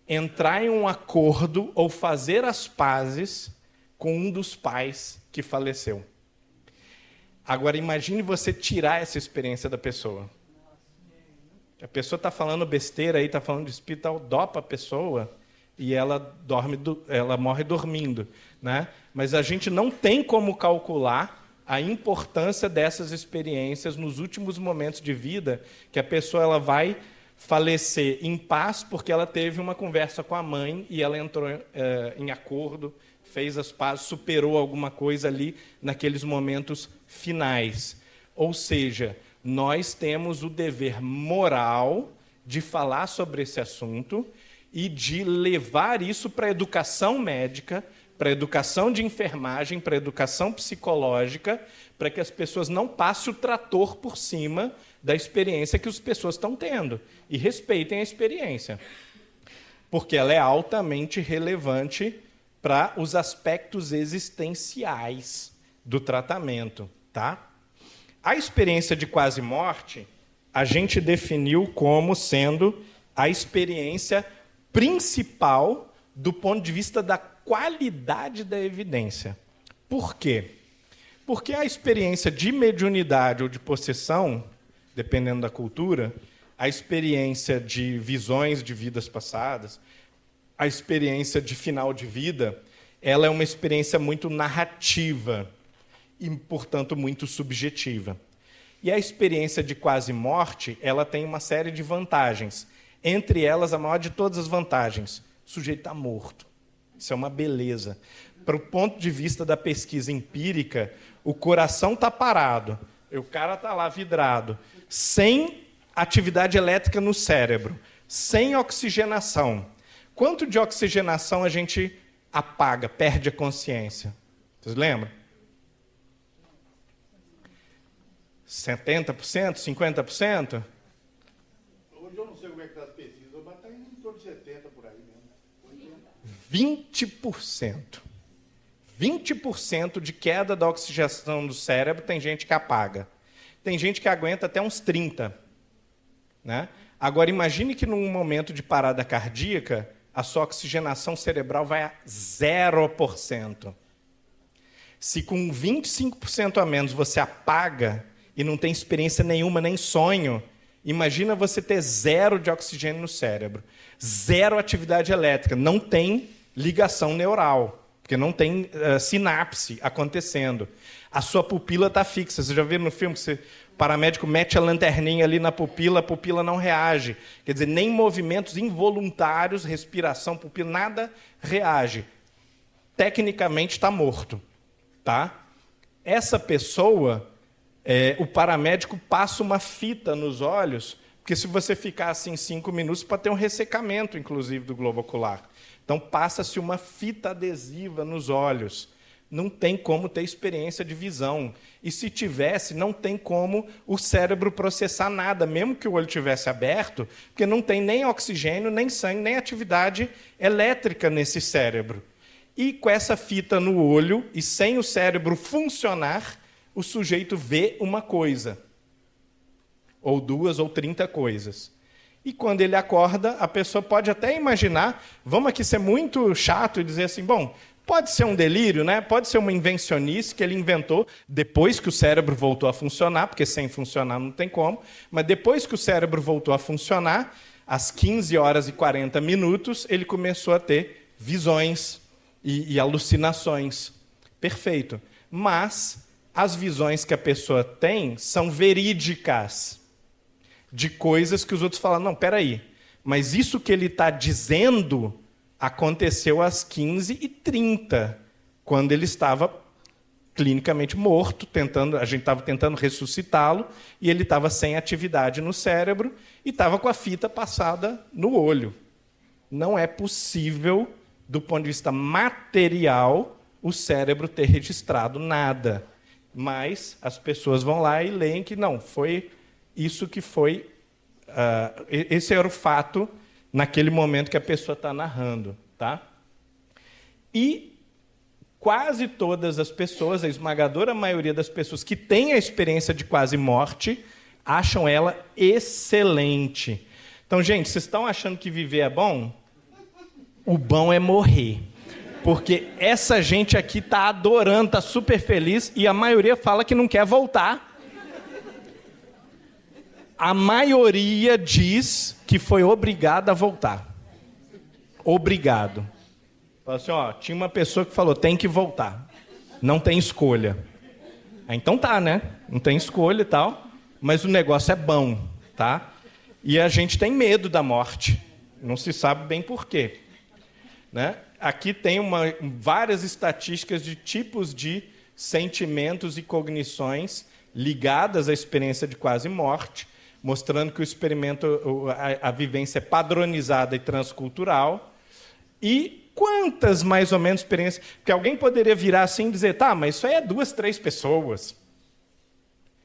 Speaker 2: entrar em um acordo ou fazer as pazes com um dos pais que faleceu. Agora, imagine você tirar essa experiência da pessoa. A pessoa está falando besteira aí, está falando de espírito, dopa a pessoa e ela morre dormindo, né? Mas a gente não tem como calcular a importância dessas experiências nos últimos momentos de vida, que a pessoa ela vai falecer em paz porque ela teve uma conversa com a mãe e ela entrou em acordo, fez as pazes, superou alguma coisa ali naqueles momentos finais. Ou seja, nós temos o dever moral de falar sobre esse assunto e de levar isso para a educação médica, para a educação de enfermagem, para a educação psicológica, para que as pessoas não passem o trator por cima da experiência que as pessoas estão tendo e respeitem a experiência, porque ela é altamente relevante para os aspectos existenciais do tratamento, tá? A experiência de quase morte, a gente definiu como sendo a experiência principal do ponto de vista da qualidade da evidência. Por quê? Porque a experiência de mediunidade ou de possessão, dependendo da cultura, a experiência de visões de vidas passadas, a experiência de final de vida, ela é uma experiência muito narrativa e, portanto, muito subjetiva. E a experiência de quase morte, ela tem uma série de vantagens. Entre elas, a maior de todas as vantagens, o sujeito está morto. Isso é uma beleza. Para o ponto de vista da pesquisa empírica, o coração está parado, o cara está lá vidrado, sem atividade elétrica no cérebro, sem oxigenação. Quanto de oxigenação a gente apaga, perde a consciência? Vocês lembram? 70%? 50%?
Speaker 3: Hoje eu não sei como é que está as pesquisas, mas está em torno de 70% por aí mesmo.
Speaker 2: 20%. 20% de queda da oxigenação do cérebro tem gente que apaga. Tem gente que aguenta até uns 30%. Né? Agora, imagine que num momento de parada cardíaca, a sua oxigenação cerebral vai a 0%. Se com 25% a menos você apaga e não tem experiência nenhuma, nem sonho, imagina você ter 0 de oxigênio no cérebro, 0 atividade elétrica, não tem ligação neural, porque não tem sinapse acontecendo. A sua pupila está fixa. Você já viu no filme que o paramédico mete a lanterninha ali na pupila, a pupila não reage. Quer dizer, nem movimentos involuntários, respiração, pupila, nada reage. Tecnicamente está morto. Tá? Essa pessoa, o paramédico passa uma fita nos olhos, porque se você ficar assim 5 minutos, pode ter um ressecamento, inclusive, do globo ocular. Então, passa-se uma fita adesiva nos olhos. Não tem como ter experiência de visão. E se tivesse, não tem como o cérebro processar nada, mesmo que o olho tivesse aberto, porque não tem nem oxigênio, nem sangue, nem atividade elétrica nesse cérebro. E com essa fita no olho, e sem o cérebro funcionar, o sujeito vê uma coisa. Ou 2 ou 30 coisas. E quando ele acorda, a pessoa pode até imaginar, vamos aqui ser muito chato e dizer assim, bom, pode ser um delírio, né? Pode ser uma invencionice que ele inventou depois que o cérebro voltou a funcionar, porque sem funcionar não tem como, mas depois que o cérebro voltou a funcionar, às 15 horas e 40 minutos, ele começou a ter visões e alucinações. Perfeito. Mas as visões que a pessoa tem são verídicas, de coisas que os outros falam, não, peraí, mas isso que ele está dizendo aconteceu às 15h30, quando ele estava clinicamente morto, a gente estava tentando ressuscitá-lo, e ele estava sem atividade no cérebro e estava com a fita passada no olho. Não é possível, do ponto de vista material, o cérebro ter registrado nada. Mas as pessoas vão lá e leem que não, foi isso que foi... esse era o fato naquele momento que a pessoa está narrando. Tá? E quase todas as pessoas, a esmagadora maioria das pessoas que têm a experiência de quase morte, acham ela excelente. Então, gente, vocês estão achando que viver é bom? O bom é morrer. Porque essa gente aqui tá adorando, tá super feliz, e a maioria fala que não quer voltar. A maioria diz que foi obrigada a voltar. Obrigado. Fala assim, ó, tinha uma pessoa que falou, tem que voltar. Não tem escolha. Então tá, né? Não tem escolha e tal, mas o negócio é bom, tá? E a gente tem medo da morte. Não se sabe bem por quê. Né? Aqui tem várias estatísticas de tipos de sentimentos e cognições ligadas à experiência de quase morte, mostrando que o experimento, a vivência é padronizada e transcultural. E quantas, mais ou menos, experiências... Porque alguém poderia virar assim e dizer, tá, mas isso aí é 2, 3 pessoas.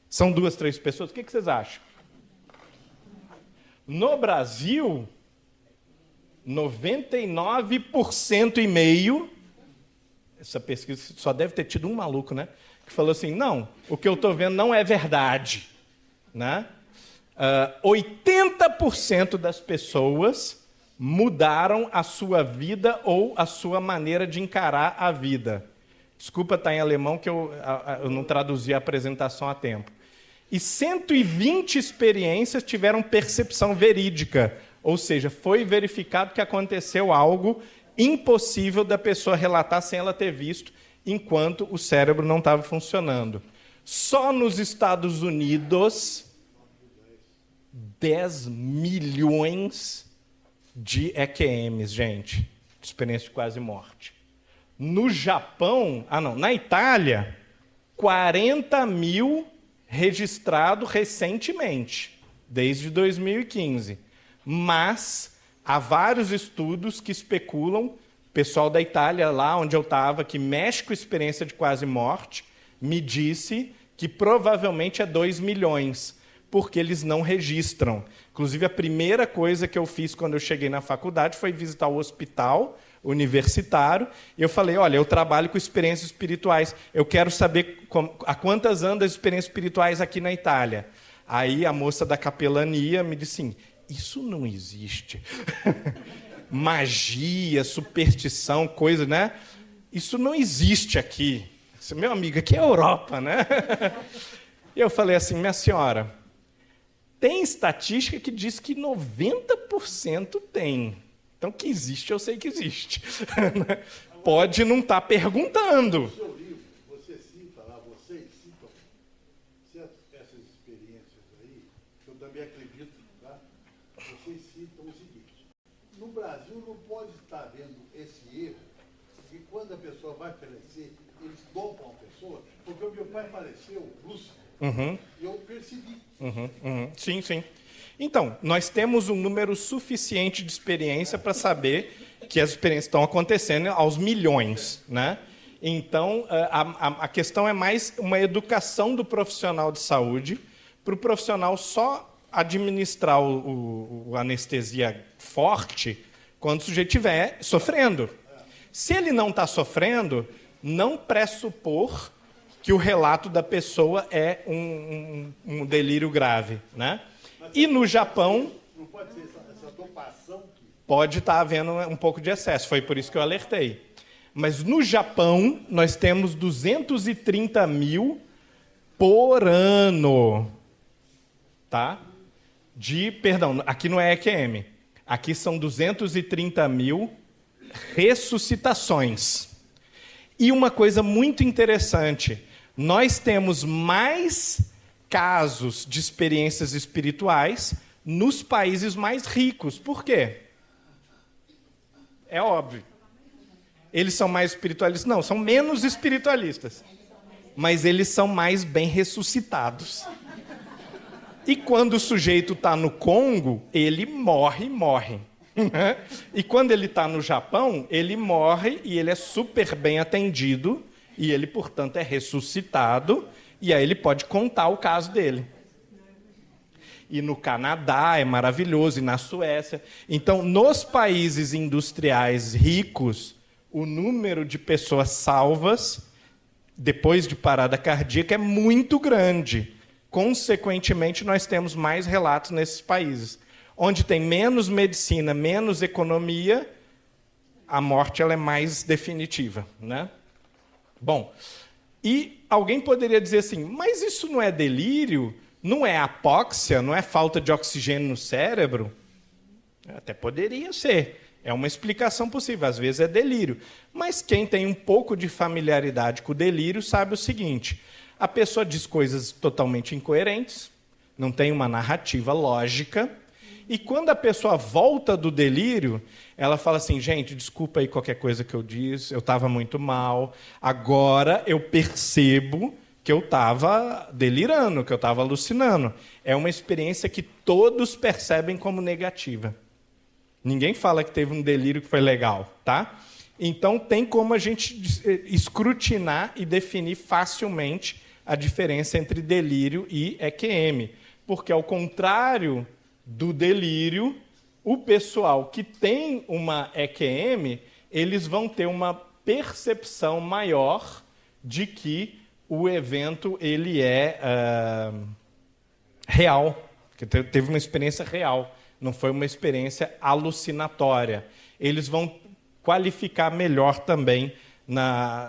Speaker 2: São 2, 3 pessoas? O que vocês acham? No Brasil, 99,5%, essa pesquisa só deve ter tido um maluco, né? Que falou assim, não, o que eu estou vendo não é verdade. Né? 80% das pessoas mudaram a sua vida ou a sua maneira de encarar a vida. Desculpa estar em alemão, que eu não traduzi a apresentação a tempo. E 120 experiências tiveram percepção verídica, ou seja, foi verificado que aconteceu algo impossível da pessoa relatar sem ela ter visto, enquanto o cérebro não estava funcionando. Só nos Estados Unidos, 10 milhões de EQMs, gente, de experiência de quase morte. No Japão, na Itália, 40 mil registrado recentemente, desde 2015. Mas há vários estudos que especulam, o pessoal da Itália, lá onde eu estava, que mexe com a experiência de quase morte, me disse que provavelmente é 2 milhões, porque eles não registram. Inclusive, a primeira coisa que eu fiz quando eu cheguei na faculdade foi visitar o hospital universitário, e eu falei, olha, eu trabalho com experiências espirituais, eu quero saber há quantas andam as experiências espirituais aqui na Itália. Aí a moça da capelania me disse assim, isso não existe. Magia, superstição, coisa, né? Isso não existe aqui. Meu amigo, aqui é Europa, né? E eu falei assim, minha senhora, tem estatística que diz que 90% tem. Então, que existe, eu sei que existe. Pode não estar perguntando.
Speaker 3: No seu livro, vocês citam essas experiências aí, que eu também acredito, tá? Vocês citam o seguinte, no Brasil não pode estar vendo esse erro, porque quando a pessoa vai falecer, eles dopam a pessoa, porque o meu pai faleceu, lúcido, e eu percebi.
Speaker 2: Sim, sim. Então, nós temos um número suficiente de experiência para saber que as experiências estão acontecendo aos milhões, né? Então, a questão é mais uma educação do profissional de saúde para o profissional só administrar o anestesia forte quando o sujeito estiver sofrendo. Se ele não está sofrendo, não pressupor que o relato da pessoa é um delírio grave, né? E no Japão,
Speaker 3: não pode ser essa dopação que...
Speaker 2: pode estar havendo um pouco de excesso, foi por isso que eu alertei. Mas no Japão, nós temos 230 mil por ano. Tá? Perdão, aqui não é EQM. Aqui são 230 mil ressuscitações. E uma coisa muito interessante, nós temos mais casos de experiências espirituais nos países mais ricos. Por quê? É óbvio. Eles são mais espiritualistas? Não, são menos espiritualistas. Mas eles são mais bem ressuscitados. E quando o sujeito está no Congo, ele morre. E quando ele está no Japão, ele morre e ele é super bem atendido, e ele, portanto, é ressuscitado, e aí ele pode contar o caso dele. E no Canadá é maravilhoso, e na Suécia. Então, nos países industriais ricos, o número de pessoas salvas, depois de parada cardíaca, é muito grande. Consequentemente, nós temos mais relatos nesses países. Onde tem menos medicina, menos economia, a morte ela é mais definitiva, né? Bom, e alguém poderia dizer assim, mas isso não é delírio? Não é apóxia? Não é falta de oxigênio no cérebro? Até poderia ser. É uma explicação possível. Às vezes é delírio. Mas quem tem um pouco de familiaridade com o delírio sabe o seguinte, a pessoa diz coisas totalmente incoerentes, não tem uma narrativa lógica, e quando a pessoa volta do delírio, ela fala assim, gente, desculpa aí qualquer coisa que eu disse, eu estava muito mal, agora eu percebo que eu estava delirando, que eu estava alucinando. É uma experiência que todos percebem como negativa. Ninguém fala que teve um delírio que foi legal, tá? Então, tem como a gente escrutinar e definir facilmente a diferença entre delírio e EQM. Porque, ao contrário do delírio, o pessoal que tem uma EQM, eles vão ter uma percepção maior de que o evento ele é real, que teve uma experiência real, não foi uma experiência alucinatória. Eles vão qualificar melhor também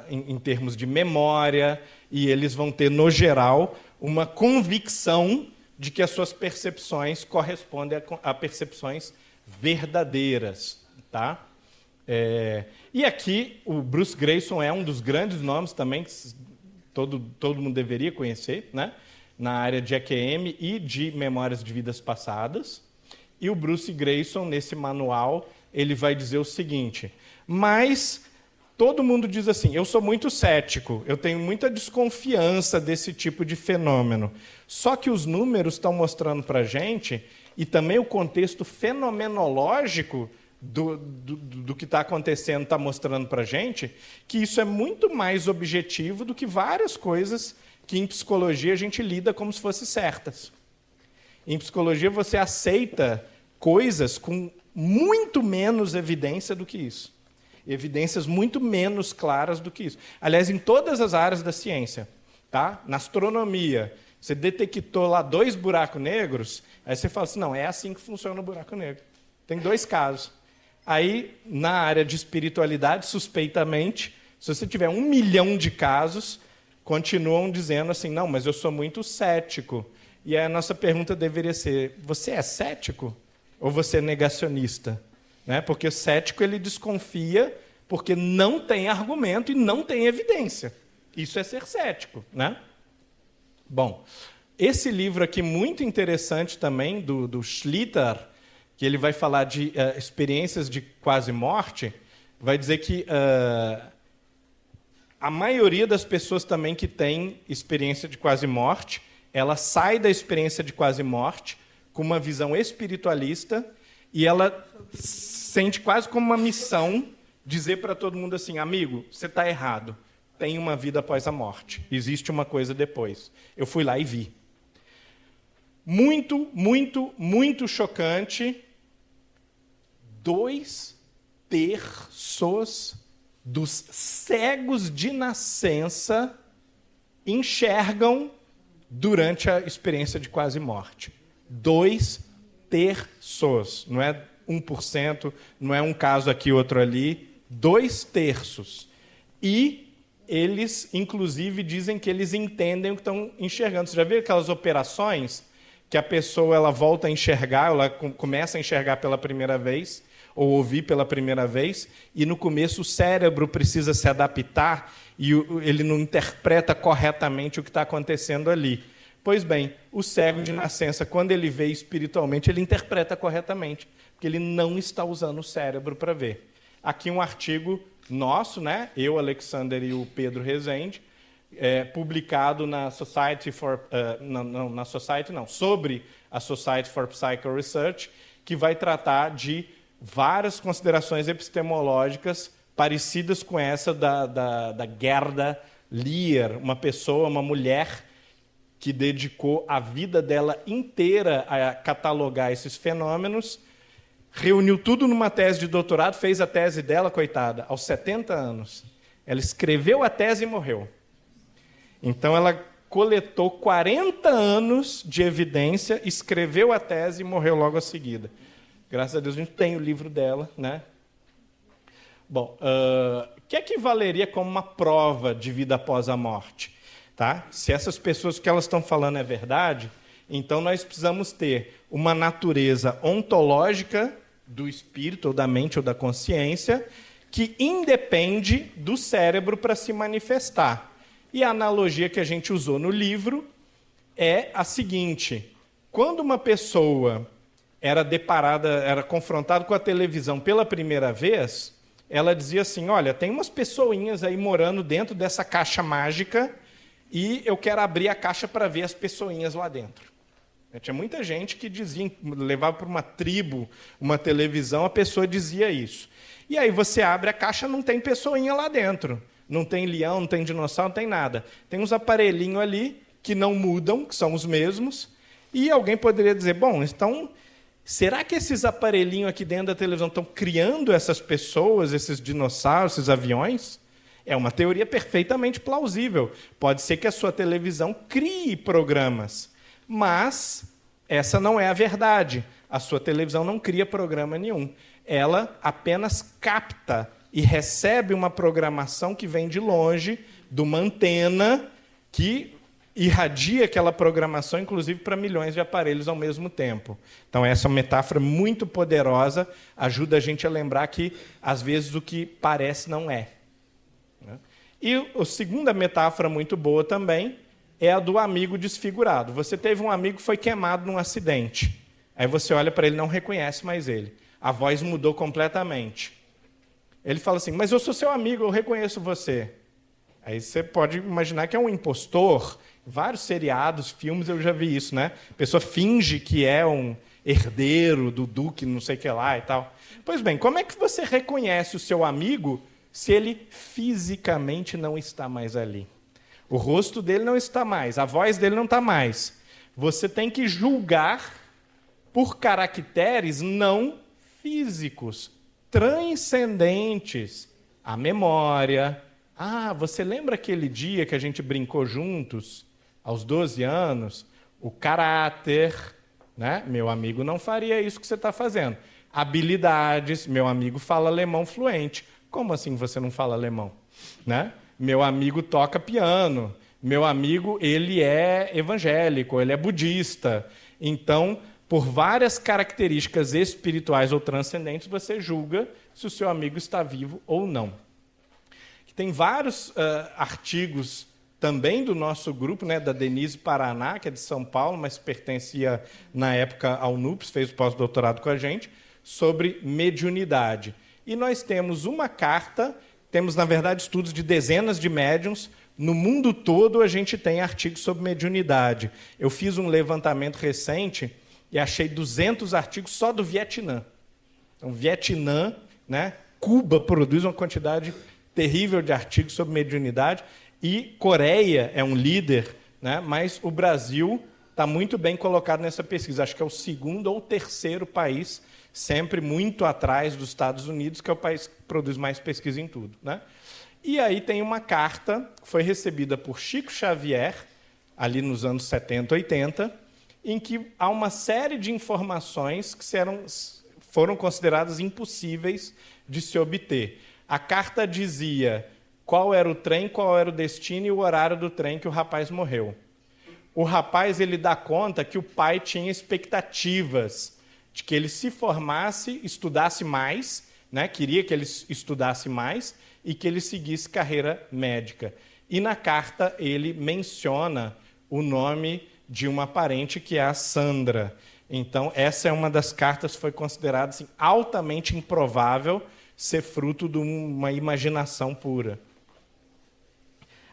Speaker 2: em termos de memória, e eles vão ter, no geral, uma convicção de que as suas percepções correspondem a percepções verdadeiras. Tá? E aqui, o Bruce Greyson é um dos grandes nomes também, que todo mundo deveria conhecer, né? Na área de EQM e de memórias de vidas passadas. E o Bruce Greyson, nesse manual, ele vai dizer o seguinte, mas todo mundo diz assim, eu sou muito cético, eu tenho muita desconfiança desse tipo de fenômeno. Só que os números estão mostrando para a gente, e também o contexto fenomenológico do que está acontecendo está mostrando para a gente, que isso é muito mais objetivo do que várias coisas que em psicologia a gente lida como se fossem certas. Em psicologia você aceita coisas com muito menos evidência do que isso. Evidências muito menos claras do que isso. Aliás, em todas as áreas da ciência. Tá? Na astronomia, você detectou lá 2 buracos negros, aí você fala assim, não, é assim que funciona o buraco negro. Tem 2 casos. Aí, na área de espiritualidade, suspeitamente, se você tiver 1 milhão de casos, continuam dizendo assim, não, mas eu sou muito cético. E a nossa pergunta deveria ser, você é cético ou você é negacionista? Né? Porque o cético ele desconfia porque não tem argumento e não tem evidência. Isso é ser cético. Né? Bom, esse livro aqui, muito interessante também, do Schlitter, que ele vai falar de experiências de quase morte, vai dizer que a maioria das pessoas também que tem experiência de quase morte, ela sai da experiência de quase morte com uma visão espiritualista e ela sente quase como uma missão dizer para todo mundo assim, amigo, você está errado, tem uma vida após a morte, existe uma coisa depois. Eu fui lá e vi. Muito, muito, muito chocante, 2/3 dos cegos de nascença enxergam durante a experiência de quase morte. 2/3. Não é 1%, não é um caso aqui, outro ali. 2/3. E eles, inclusive, dizem que eles entendem o que estão enxergando. Você já viu aquelas operações que a pessoa ela volta a enxergar, ela começa a enxergar pela primeira vez, ou ouvir pela primeira vez, e no começo o cérebro precisa se adaptar e ele não interpreta corretamente o que está acontecendo ali. Pois bem, o cego de nascença, quando ele vê espiritualmente, ele interpreta corretamente, porque ele não está usando o cérebro para ver. Aqui um artigo nosso, né? Eu, Alexander e o Pedro Rezende, publicado na Society for... sobre a Society for Psycho Research, que vai tratar de várias considerações epistemológicas parecidas com essa da Gerda Lear, uma mulher que dedicou a vida dela inteira a catalogar esses fenômenos, reuniu tudo numa tese de doutorado, fez a tese dela, coitada, aos 70 anos. Ela escreveu a tese e morreu. Então, ela coletou 40 anos de evidência, escreveu a tese e morreu logo a seguida. Graças a Deus, a gente tem o livro dela. Né? Bom, o que equivaleria como uma prova de vida após a morte? Tá? Se essas pessoas que elas estão falando é verdade, então nós precisamos ter uma natureza ontológica do espírito, ou da mente, ou da consciência, que independe do cérebro para se manifestar. E a analogia que a gente usou no livro é a seguinte: quando uma pessoa era confrontada com a televisão pela primeira vez, ela dizia assim: olha, tem umas pessoinhas aí morando dentro dessa caixa mágica e eu quero abrir a caixa para ver as pessoinhas lá dentro. Tinha muita gente que dizia, levava para uma tribo, uma televisão, a pessoa dizia isso. E aí você abre a caixa, não tem pessoinha lá dentro. Não tem leão, não tem dinossauro, não tem nada. Tem uns aparelhinhos ali que não mudam, que são os mesmos. E alguém poderia dizer, bom, então, será que esses aparelhinhos aqui dentro da televisão estão criando essas pessoas, esses dinossauros, esses aviões? É uma teoria perfeitamente plausível. Pode ser que a sua televisão crie programas, mas essa não é a verdade. A sua televisão não cria programa nenhum. Ela apenas capta e recebe uma programação que vem de longe, de uma antena, que irradia aquela programação, inclusive, para milhões de aparelhos ao mesmo tempo. Então, essa metáfora muito poderosa ajuda a gente a lembrar que, às vezes, o que parece não é. E a segunda metáfora muito boa também é a do amigo desfigurado. Você teve um amigo que foi queimado num acidente. Aí você olha para ele e não reconhece mais ele. A voz mudou completamente. Ele fala assim, mas eu sou seu amigo, eu reconheço você. Aí você pode imaginar que é um impostor. Vários seriados, filmes, eu já vi isso, né? A pessoa finge que é um herdeiro do duque, não sei o que lá e tal. Pois bem, como é que você reconhece o seu amigo se ele fisicamente não está mais ali? O rosto dele não está mais, a voz dele não está mais. Você tem que julgar por caracteres não físicos, transcendentes. A memória. Ah, você lembra aquele dia que a gente brincou juntos, aos 12 anos? O caráter, né? Meu amigo não faria isso que você está fazendo. Habilidades, meu amigo fala alemão fluente. Como assim você não fala alemão? Né? Meu amigo toca piano. Meu amigo, ele é evangélico, ele é budista. Então, por várias características espirituais ou transcendentes, você julga se o seu amigo está vivo ou não. Tem vários artigos também do nosso grupo, né, da Denise Paraná, que é de São Paulo, mas pertencia, na época, ao NUPS, fez o pós-doutorado com a gente, sobre mediunidade. E nós temos uma carta, temos, na verdade, estudos de dezenas de médiuns. No mundo todo, a gente tem artigos sobre mediunidade. Eu fiz um levantamento recente e achei 200 artigos só do Vietnã. Então, Vietnã, né, Cuba produz uma quantidade terrível de artigos sobre mediunidade, e Coreia é um líder, né, mas o Brasil está muito bem colocado nessa pesquisa. Acho que é o segundo ou terceiro país, sempre muito atrás dos Estados Unidos, que é o país que produz mais pesquisa em tudo. Né? E aí tem uma carta que foi recebida por Chico Xavier, ali nos anos 70, 80, em que há uma série de informações que foram consideradas impossíveis de se obter. A carta dizia qual era o trem, qual era o destino e o horário do trem que o rapaz morreu. O rapaz ele dá conta que o pai tinha expectativas de que ele se formasse, estudasse mais, né? Queria que ele estudasse mais e que ele seguisse carreira médica. E na carta ele menciona o nome de uma parente, que é a Sandra. Então, essa é uma das cartas que foi considerada assim, altamente improvável ser fruto de uma imaginação pura.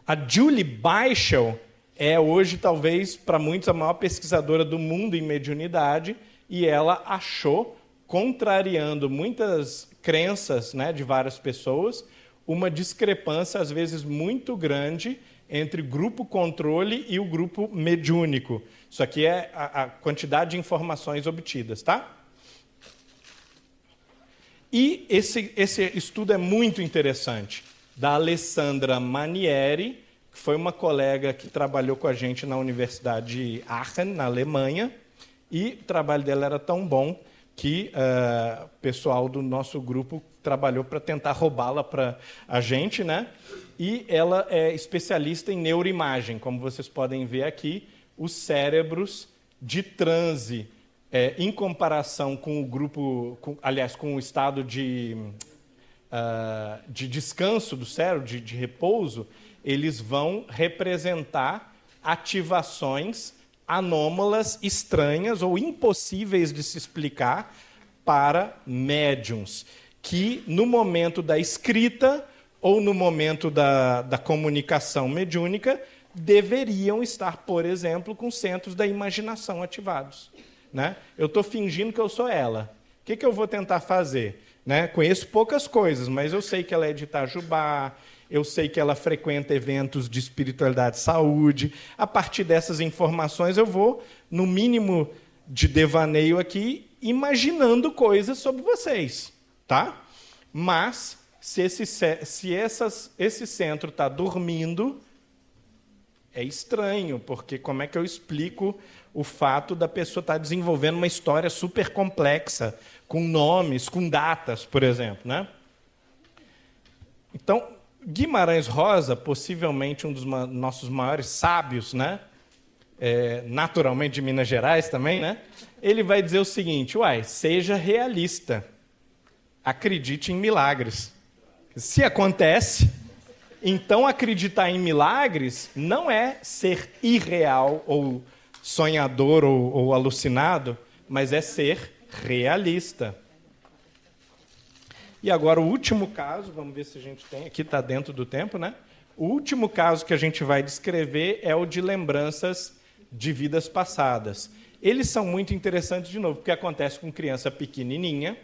Speaker 2: A Julie Beichel é hoje, talvez, para muitos, a maior pesquisadora do mundo em mediunidade, e ela achou, contrariando muitas crenças, né, de várias pessoas, uma discrepância, às vezes, muito grande entre o grupo controle e o grupo mediúnico. Isso aqui é a quantidade de informações obtidas, tá? E esse estudo é muito interessante, da Alessandra Manieri, que foi uma colega que trabalhou com a gente na Universidade de Aachen, na Alemanha, e o trabalho dela era tão bom que o pessoal do nosso grupo trabalhou para tentar roubá-la para a gente, né? E ela é especialista em neuroimagem, como vocês podem ver aqui, os cérebros de transe, em comparação com o grupo, com o estado de descanso do cérebro, de repouso, eles vão representar ativações anômalas, estranhas ou impossíveis de se explicar para médiums, que no momento da escrita ou no momento da comunicação mediúnica deveriam estar, por exemplo, com centros da imaginação ativados. Né? Eu estou fingindo que eu sou ela. O que eu vou tentar fazer? Né? Conheço poucas coisas, mas eu sei que ela é de Itajubá, eu sei que ela frequenta eventos de espiritualidade e saúde. A partir dessas informações, eu vou, no mínimo de devaneio aqui, imaginando coisas sobre vocês. Tá? Mas, se esse centro está dormindo, é estranho, porque como é que eu explico o fato da pessoa estar desenvolvendo uma história super complexa, com nomes, com datas, por exemplo, né? Então, Guimarães Rosa, possivelmente um dos nossos maiores sábios, né? Naturalmente de Minas Gerais também, né? Ele vai dizer o seguinte: seja realista, acredite em milagres. Se acontece, então acreditar em milagres não é ser irreal ou sonhador ou alucinado, mas é ser realista. E agora o último caso, vamos ver se a gente tem, aqui está dentro do tempo, né? O último caso que a gente vai descrever é o de lembranças de vidas passadas. Eles são muito interessantes, de novo, porque acontece com criança pequenininha,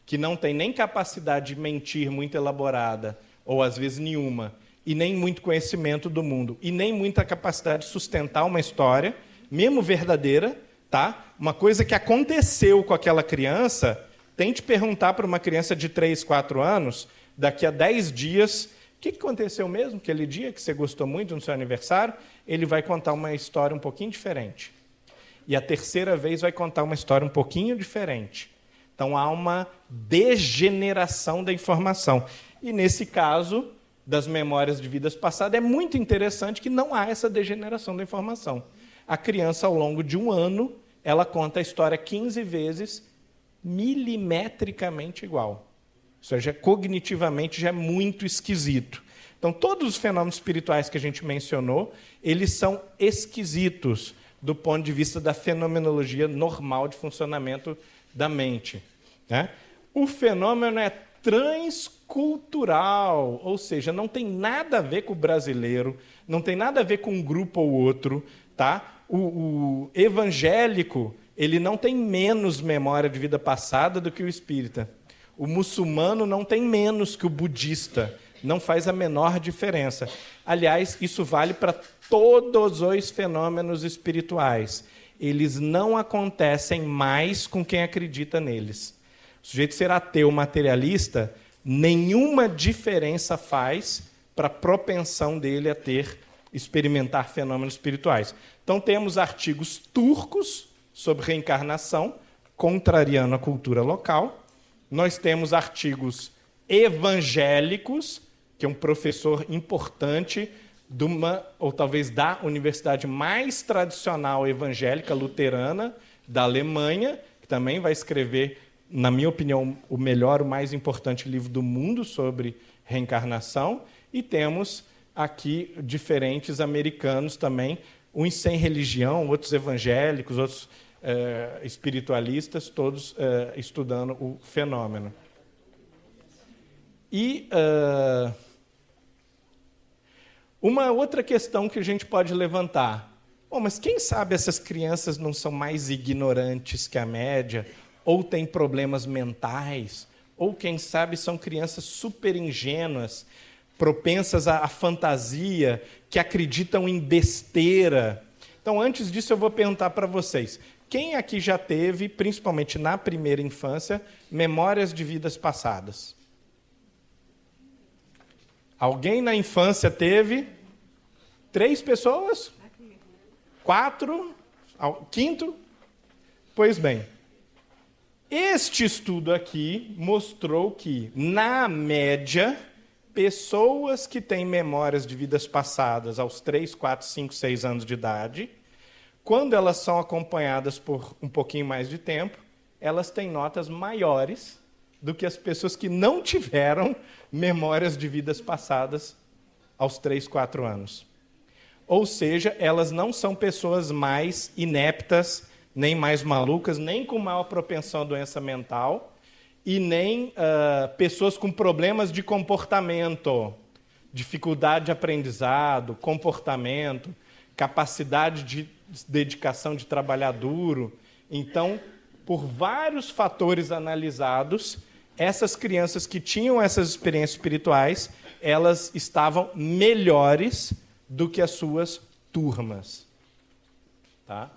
Speaker 2: que não tem nem capacidade de mentir muito elaborada, ou às vezes nenhuma, e nem muito conhecimento do mundo, e nem muita capacidade de sustentar uma história, mesmo verdadeira, tá? Uma coisa que aconteceu com aquela criança. Tente perguntar para uma criança de 3, 4 anos, daqui a 10 dias, o que aconteceu mesmo aquele dia que você gostou muito no seu aniversário? Ele vai contar uma história um pouquinho diferente. E a terceira vez vai contar uma história um pouquinho diferente. Então, há uma degeneração da informação. E, nesse caso, das memórias de vidas passadas, é muito interessante que não há essa degeneração da informação. A criança, ao longo de um ano, ela conta a história 15 vezes, milimetricamente igual. Ou seja, cognitivamente já é muito esquisito. Então, todos os fenômenos espirituais que a gente mencionou, eles são esquisitos do ponto de vista da fenomenologia normal de funcionamento da mente. Né? O fenômeno é transcultural, ou seja, não tem nada a ver com o brasileiro, não tem nada a ver com um grupo ou outro. Tá? O evangélico, ele não tem menos memória de vida passada do que o espírita. O muçulmano não tem menos que o budista. Não faz a menor diferença. Aliás, isso vale para todos os fenômenos espirituais. Eles não acontecem mais com quem acredita neles. O sujeito ser ateu materialista, nenhuma diferença faz para a propensão dele a experimentar fenômenos espirituais. Então, temos artigos turcos sobre reencarnação, contrariando a cultura local. Nós temos artigos evangélicos, que é um professor importante de uma, ou talvez da universidade mais tradicional evangélica luterana da Alemanha, que também vai escrever, na minha opinião, o melhor, o mais importante livro do mundo sobre reencarnação. E temos aqui diferentes americanos também, uns sem religião, outros evangélicos, outros espiritualistas, todos estudando o fenômeno. E uma outra questão que a gente pode levantar. Mas quem sabe essas crianças não são mais ignorantes que a média, ou têm problemas mentais, ou quem sabe são crianças super ingênuas, propensas à fantasia, que acreditam em besteira. Então, antes disso, eu vou perguntar para vocês. Quem aqui já teve, principalmente na primeira infância, memórias de vidas passadas? Alguém na infância teve? 3 pessoas? 4? Quinto? Pois bem. Este estudo aqui mostrou que, na média, pessoas que têm memórias de vidas passadas aos 3, 4, 5, 6 anos de idade, quando elas são acompanhadas por um pouquinho mais de tempo, elas têm notas maiores do que as pessoas que não tiveram memórias de vidas passadas aos 3, 4 anos. Ou seja, elas não são pessoas mais ineptas, nem mais malucas, nem com maior propensão à doença mental, e nem pessoas com problemas de comportamento, dificuldade de aprendizado, comportamento, capacidade de dedicação de trabalhar duro. Então, por vários fatores analisados, essas crianças que tinham essas experiências espirituais, elas estavam melhores do que as suas turmas. Tá?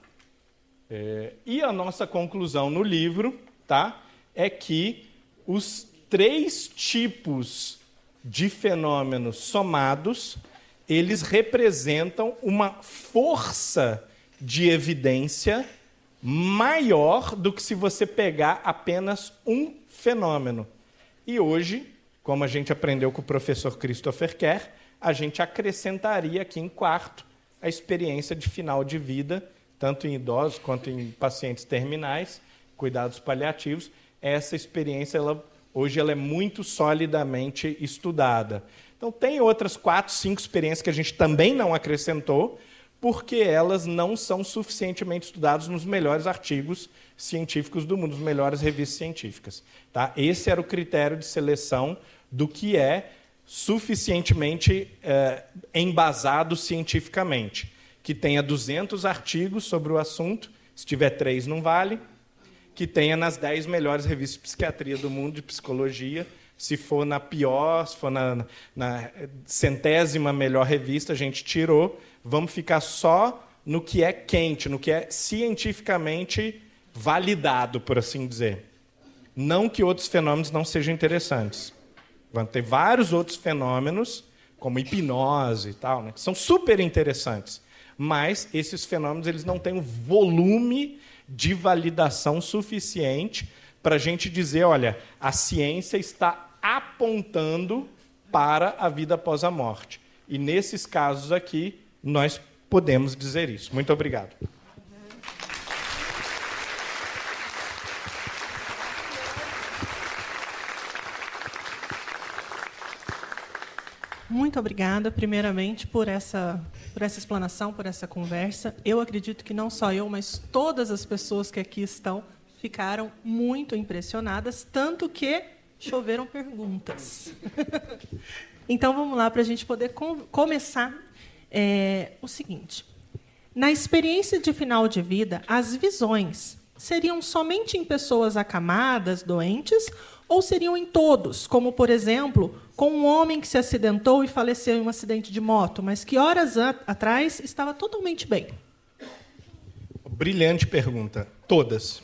Speaker 2: E a nossa conclusão no livro, tá, é que os 3 tipos de fenômenos somados, eles representam uma força de evidência maior do que se você pegar apenas um fenômeno. E hoje, como a gente aprendeu com o professor Christopher Kerr, a gente acrescentaria aqui em quarto a experiência de final de vida, tanto em idosos quanto em pacientes terminais, cuidados paliativos. Essa experiência, hoje, ela é muito solidamente estudada. Então, tem outras 4, 5 experiências que a gente também não acrescentou, porque elas não são suficientemente estudadas nos melhores artigos científicos do mundo, nas melhores revistas científicas. Tá? Esse era o critério de seleção do que é suficientemente embasado cientificamente. Que tenha 200 artigos sobre o assunto, se tiver 3 não vale, que tenha nas 10 melhores revistas de psiquiatria do mundo, de psicologia, se for na pior, se for na 100ª melhor revista, a gente tirou, vamos ficar só no que é quente, no que é cientificamente validado, por assim dizer. Não que outros fenômenos não sejam interessantes. Vão ter vários outros fenômenos, como hipnose e tal, né, que são super interessantes. Mas esses fenômenos eles não têm um volume de validação suficiente para a gente dizer, olha, a ciência está apontando para a vida após a morte. E nesses casos aqui, nós podemos dizer isso. Muito obrigado.
Speaker 1: Muito obrigada, primeiramente, por essa explanação, por essa conversa. Eu acredito que não só eu, mas todas as pessoas que aqui estão ficaram muito impressionadas, tanto que choveram perguntas. Então, vamos lá, para a gente poder começar o seguinte. Na experiência de final de vida, as visões seriam somente em pessoas acamadas, doentes, ou seriam em todos, como, por exemplo, com um homem que se acidentou e faleceu em um acidente de moto, mas que horas atrás estava totalmente bem?
Speaker 2: Brilhante pergunta. Todas.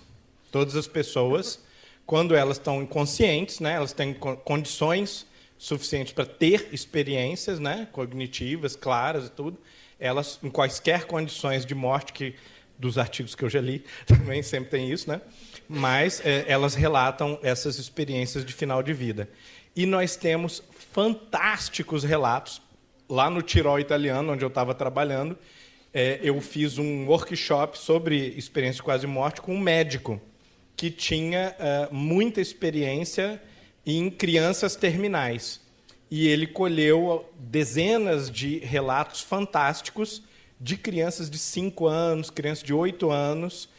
Speaker 2: Todas as pessoas, quando elas estão inconscientes, né, elas têm condições suficientes para ter experiências, né, cognitivas, claras e tudo, elas, em quaisquer condições de morte, que dos artigos que eu já li, também sempre tem isso, né? Mas elas relatam essas experiências de final de vida. E nós temos fantásticos relatos. Lá no Tirol italiano, onde eu estava trabalhando, eu fiz um workshop sobre experiência de quase morte com um médico que tinha muita experiência em crianças terminais. E ele colheu dezenas de relatos fantásticos de crianças de 5 anos, crianças de 8 anos,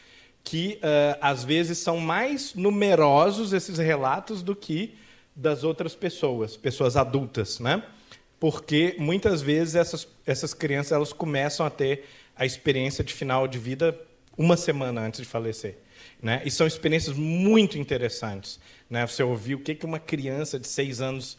Speaker 2: que, às vezes, são mais numerosos, esses relatos, do que das outras pessoas adultas, né? Porque, muitas vezes, essas crianças elas começam a ter a experiência de final de vida uma semana antes de falecer. Né? E são experiências muito interessantes. Né? Você ouvir o que uma criança de 6 anos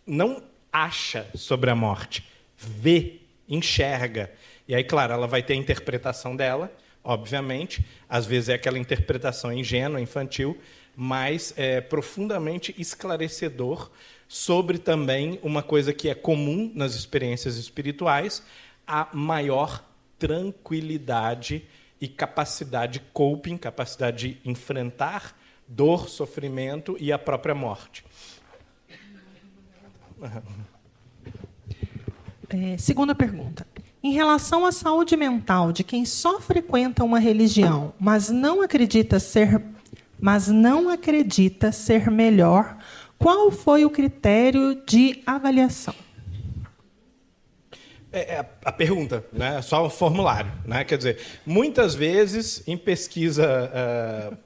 Speaker 2: não acha sobre a morte, vê, enxerga. E aí, claro, ela vai ter a interpretação dela, obviamente. Às vezes é aquela interpretação ingênua, infantil, mas é profundamente esclarecedor sobre também uma coisa que é comum nas experiências espirituais, a maior tranquilidade e capacidade de coping, capacidade de enfrentar dor, sofrimento e a própria morte.
Speaker 1: Segunda pergunta. Em relação à saúde mental de quem só frequenta uma religião, mas não acredita ser melhor, qual foi o critério de avaliação?
Speaker 2: A pergunta, né? Só o formulário, né? Quer dizer, muitas vezes em pesquisa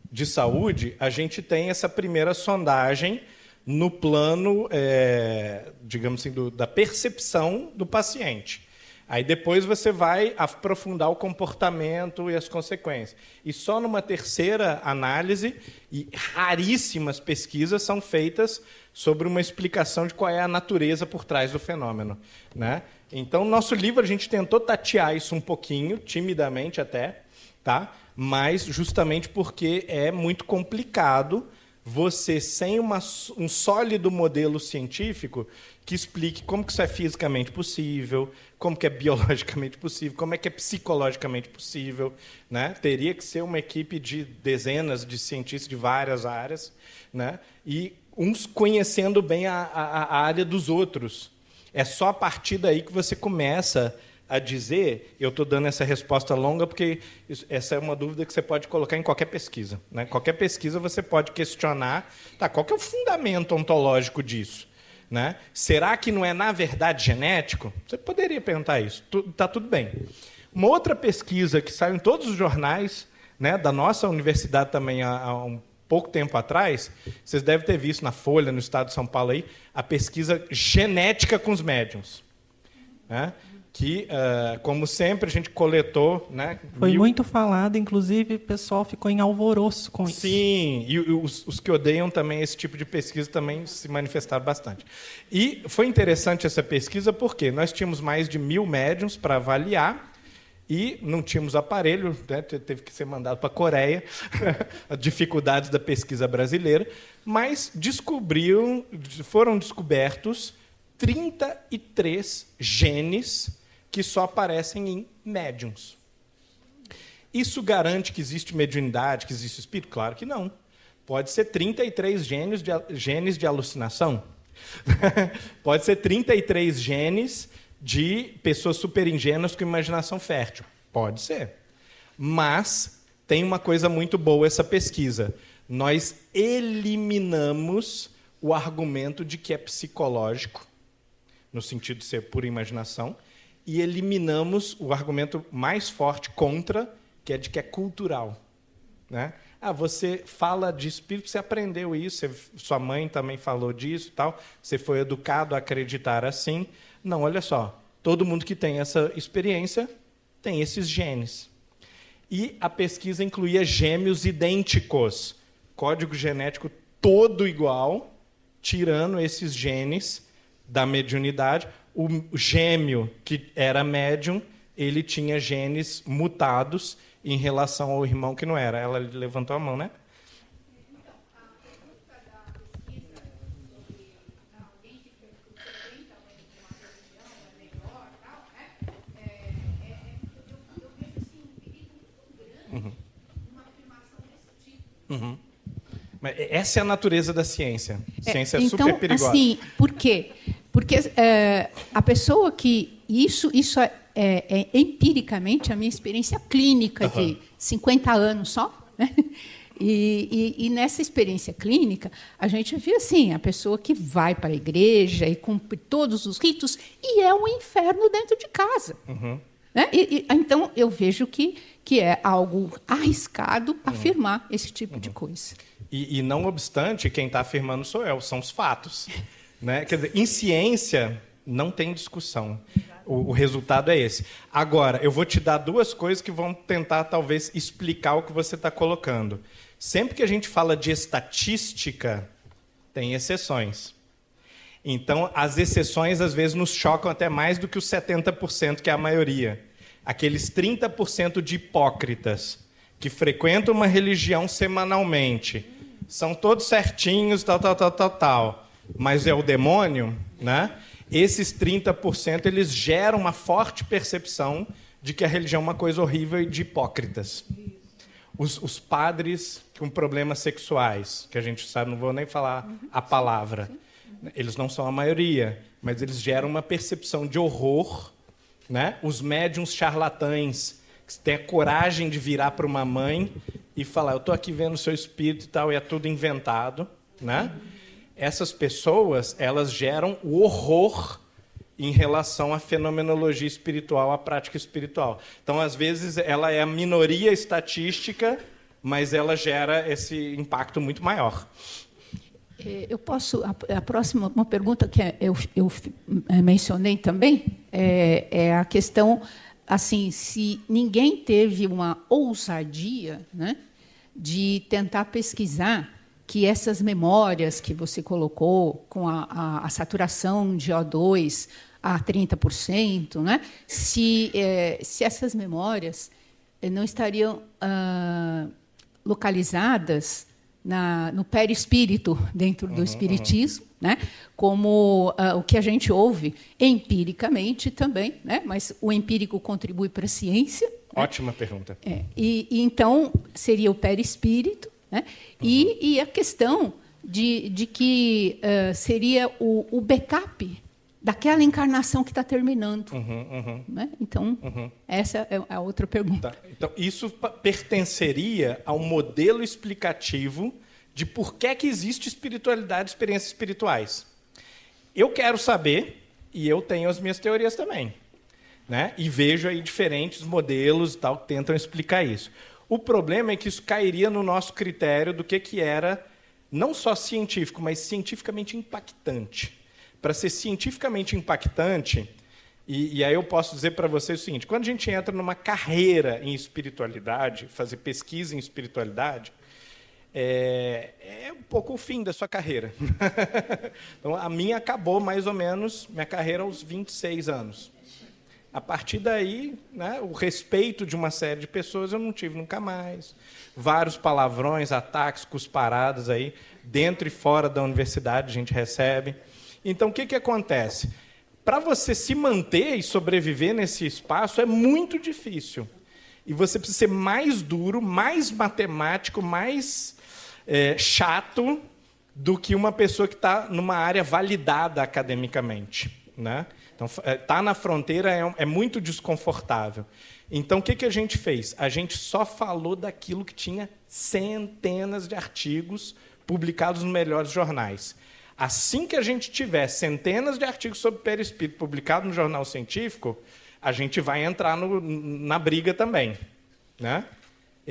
Speaker 2: de saúde a gente tem essa primeira sondagem no plano, digamos assim, da percepção do paciente. Aí depois você vai aprofundar o comportamento e as consequências. E só numa terceira análise, e raríssimas pesquisas são feitas sobre uma explicação de qual é a natureza por trás do fenômeno, né? Então, no nosso livro, a gente tentou tatear isso um pouquinho, timidamente até, tá? Mas justamente porque é muito complicado você, sem um sólido modelo científico que explique como que isso é fisicamente possível, como que é biologicamente possível, como é que é psicologicamente possível, né? Teria que ser uma equipe de dezenas de cientistas de várias áreas, né? E uns conhecendo bem a área dos outros. É só a partir daí que você começa a dizer, eu estou dando essa resposta longa porque essa é uma dúvida que você pode colocar em qualquer pesquisa, né? Qualquer pesquisa você pode questionar, tá, qual que é o fundamento ontológico disso? Né? Será que não é, na verdade, genético? Você poderia perguntar isso. Está tudo bem. Uma outra pesquisa que saiu em todos os jornais, né, da nossa universidade também há um pouco tempo atrás, vocês devem ter visto na Folha, no estado de São Paulo, aí, a pesquisa genética com os médiuns. Né? Que, como sempre, a gente coletou... Né,
Speaker 1: Foi muito falado, inclusive o pessoal ficou em alvoroço com isso.
Speaker 2: Sim, e os que odeiam também esse tipo de pesquisa também se manifestaram bastante. E foi interessante essa pesquisa porque nós tínhamos mais de 1.000 médiuns para avaliar e não tínhamos aparelho, né, teve que ser mandado para a Coreia, as dificuldades da pesquisa brasileira, mas foram descobertos 33 genes que só aparecem em médiums. Isso garante que existe mediunidade, que existe espírito? Claro que não. Pode ser 33 genes de alucinação. Pode ser 33 genes de pessoas super ingênuas com imaginação fértil. Pode ser. Mas tem uma coisa muito boa essa pesquisa. Nós eliminamos o argumento de que é psicológico, no sentido de ser pura imaginação, e eliminamos o argumento mais forte contra, que é de que é cultural. Né? Você fala de espírito, você aprendeu isso, sua mãe também falou disso, tal, você foi educado a acreditar assim. Não, olha só, todo mundo que tem essa experiência tem esses genes. E a pesquisa incluía gêmeos idênticos, código genético todo igual, tirando esses genes da mediunidade. O gêmeo, que era médium, ele tinha genes mutados em relação ao irmão que não era. Ela levantou a mão, né?
Speaker 4: Então, a pergunta da pesquisa sobre alguém que frequenta uma religião é melhor, tal, né? Eu vejo assim, um perigo muito grande numa afirmação desse tipo.
Speaker 2: Mas essa é a natureza da ciência. A ciência é
Speaker 4: então,
Speaker 2: super perigosa.
Speaker 4: Assim, por quê? Porque a pessoa que... Isso é empiricamente a minha experiência clínica de 50 anos só. Né? E nessa experiência clínica, a gente vê assim, a pessoa que vai para a igreja e cumpre todos os ritos, e é um inferno dentro de casa. Né? Então, eu vejo que é algo arriscado afirmar esse tipo de coisa.
Speaker 2: E não obstante, quem está afirmando sou eu, são os fatos. Né? Quer dizer, em ciência, não tem discussão. O resultado é esse. Agora, eu vou te dar duas coisas que vão tentar, talvez, explicar o que você está colocando. Sempre que a gente fala de estatística, tem exceções. Então, as exceções, às vezes, nos chocam até mais do que os 70%, que é a maioria. Aqueles 30% de hipócritas que frequentam uma religião semanalmente, são todos certinhos, tal, mas é o demônio, né? Esses 30%, eles geram uma forte percepção de que a religião é uma coisa horrível e de hipócritas. Os padres com problemas sexuais, que a gente sabe, não vou nem falar a palavra, eles não são a maioria, mas eles geram uma percepção de horror, né? Os médiuns charlatães, que têm a coragem de virar para uma mãe e falar, eu estou aqui vendo o seu espírito e tal, e é tudo inventado, né? Essas pessoas, elas geram o horror em relação à fenomenologia espiritual, à prática espiritual. Então, às vezes, ela é a minoria estatística, mas ela gera esse impacto muito maior.
Speaker 4: Eu posso... A próxima, uma pergunta que eu mencionei também, é a questão, assim, se ninguém teve uma ousadia, né, de tentar pesquisar que essas memórias que você colocou, com a saturação de O2 a 30%, né? Se essas memórias não estariam localizadas no perispírito, dentro do espiritismo, né? Como o que a gente ouve empiricamente também, né? Mas o empírico contribui para a ciência.
Speaker 2: Ótima pergunta.
Speaker 4: E então, seria o perispírito, né? E a questão de que seria o backup daquela encarnação que está terminando. Né? Então, essa é a outra pergunta.
Speaker 2: Tá. Então, isso pertenceria ao modelo explicativo de por que existe espiritualidade, experiências espirituais. Eu quero saber, e eu tenho as minhas teorias também, né? E vejo aí diferentes modelos e tal que tentam explicar isso. O problema é que isso cairia no nosso critério do que era não só científico, mas cientificamente impactante. Para ser cientificamente impactante, e aí eu posso dizer para vocês o seguinte, quando a gente entra numa carreira em espiritualidade, fazer pesquisa em espiritualidade, é um pouco o fim da sua carreira. Então, a minha acabou mais ou menos, minha carreira aos 26 anos. A partir daí, né, o respeito de uma série de pessoas eu não tive nunca mais. Vários palavrões, ataques, cusparadas aí, dentro e fora da universidade a gente recebe. Então, o que acontece? Para você se manter e sobreviver nesse espaço é muito difícil. E você precisa ser mais duro, mais matemático, mais chato do que uma pessoa que está numa área validada academicamente, né? Então, estar na fronteira é muito desconfortável. Então, o que a gente fez? A gente só falou daquilo que tinha centenas de artigos publicados nos melhores jornais. Assim que a gente tiver centenas de artigos sobre perispírito publicados no jornal científico, a gente vai entrar na briga também, né?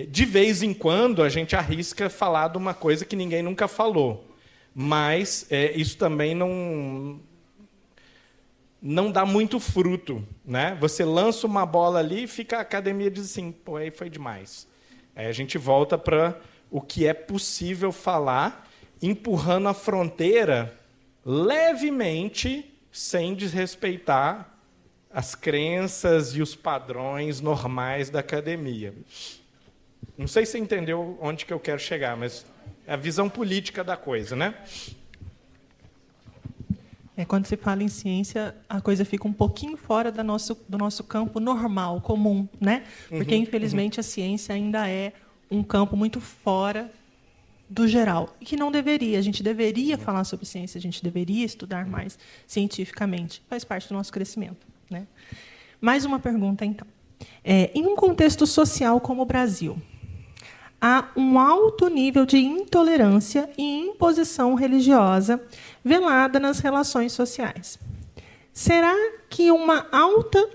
Speaker 2: De vez em quando, a gente arrisca falar de uma coisa que ninguém nunca falou. Mas isso também não dá muito fruto, né? Você lança uma bola ali e fica, a academia diz assim, pô, aí foi demais. Aí a gente volta para o que é possível falar, empurrando a fronteira levemente, sem desrespeitar as crenças e os padrões normais da academia. Não sei se você entendeu onde que eu quero chegar, mas é a visão política da coisa, né?
Speaker 1: Quando se fala em ciência, a coisa fica um pouquinho fora do nosso campo normal, comum, né? Porque, infelizmente, a ciência ainda é um campo muito fora do geral. E que não deveria. A gente deveria falar sobre ciência, a gente deveria estudar mais cientificamente. Faz parte do nosso crescimento, né? Mais uma pergunta, então. Em um contexto social como o Brasil, há um alto nível de intolerância e imposição religiosa velada nas relações sociais. Será que uma alta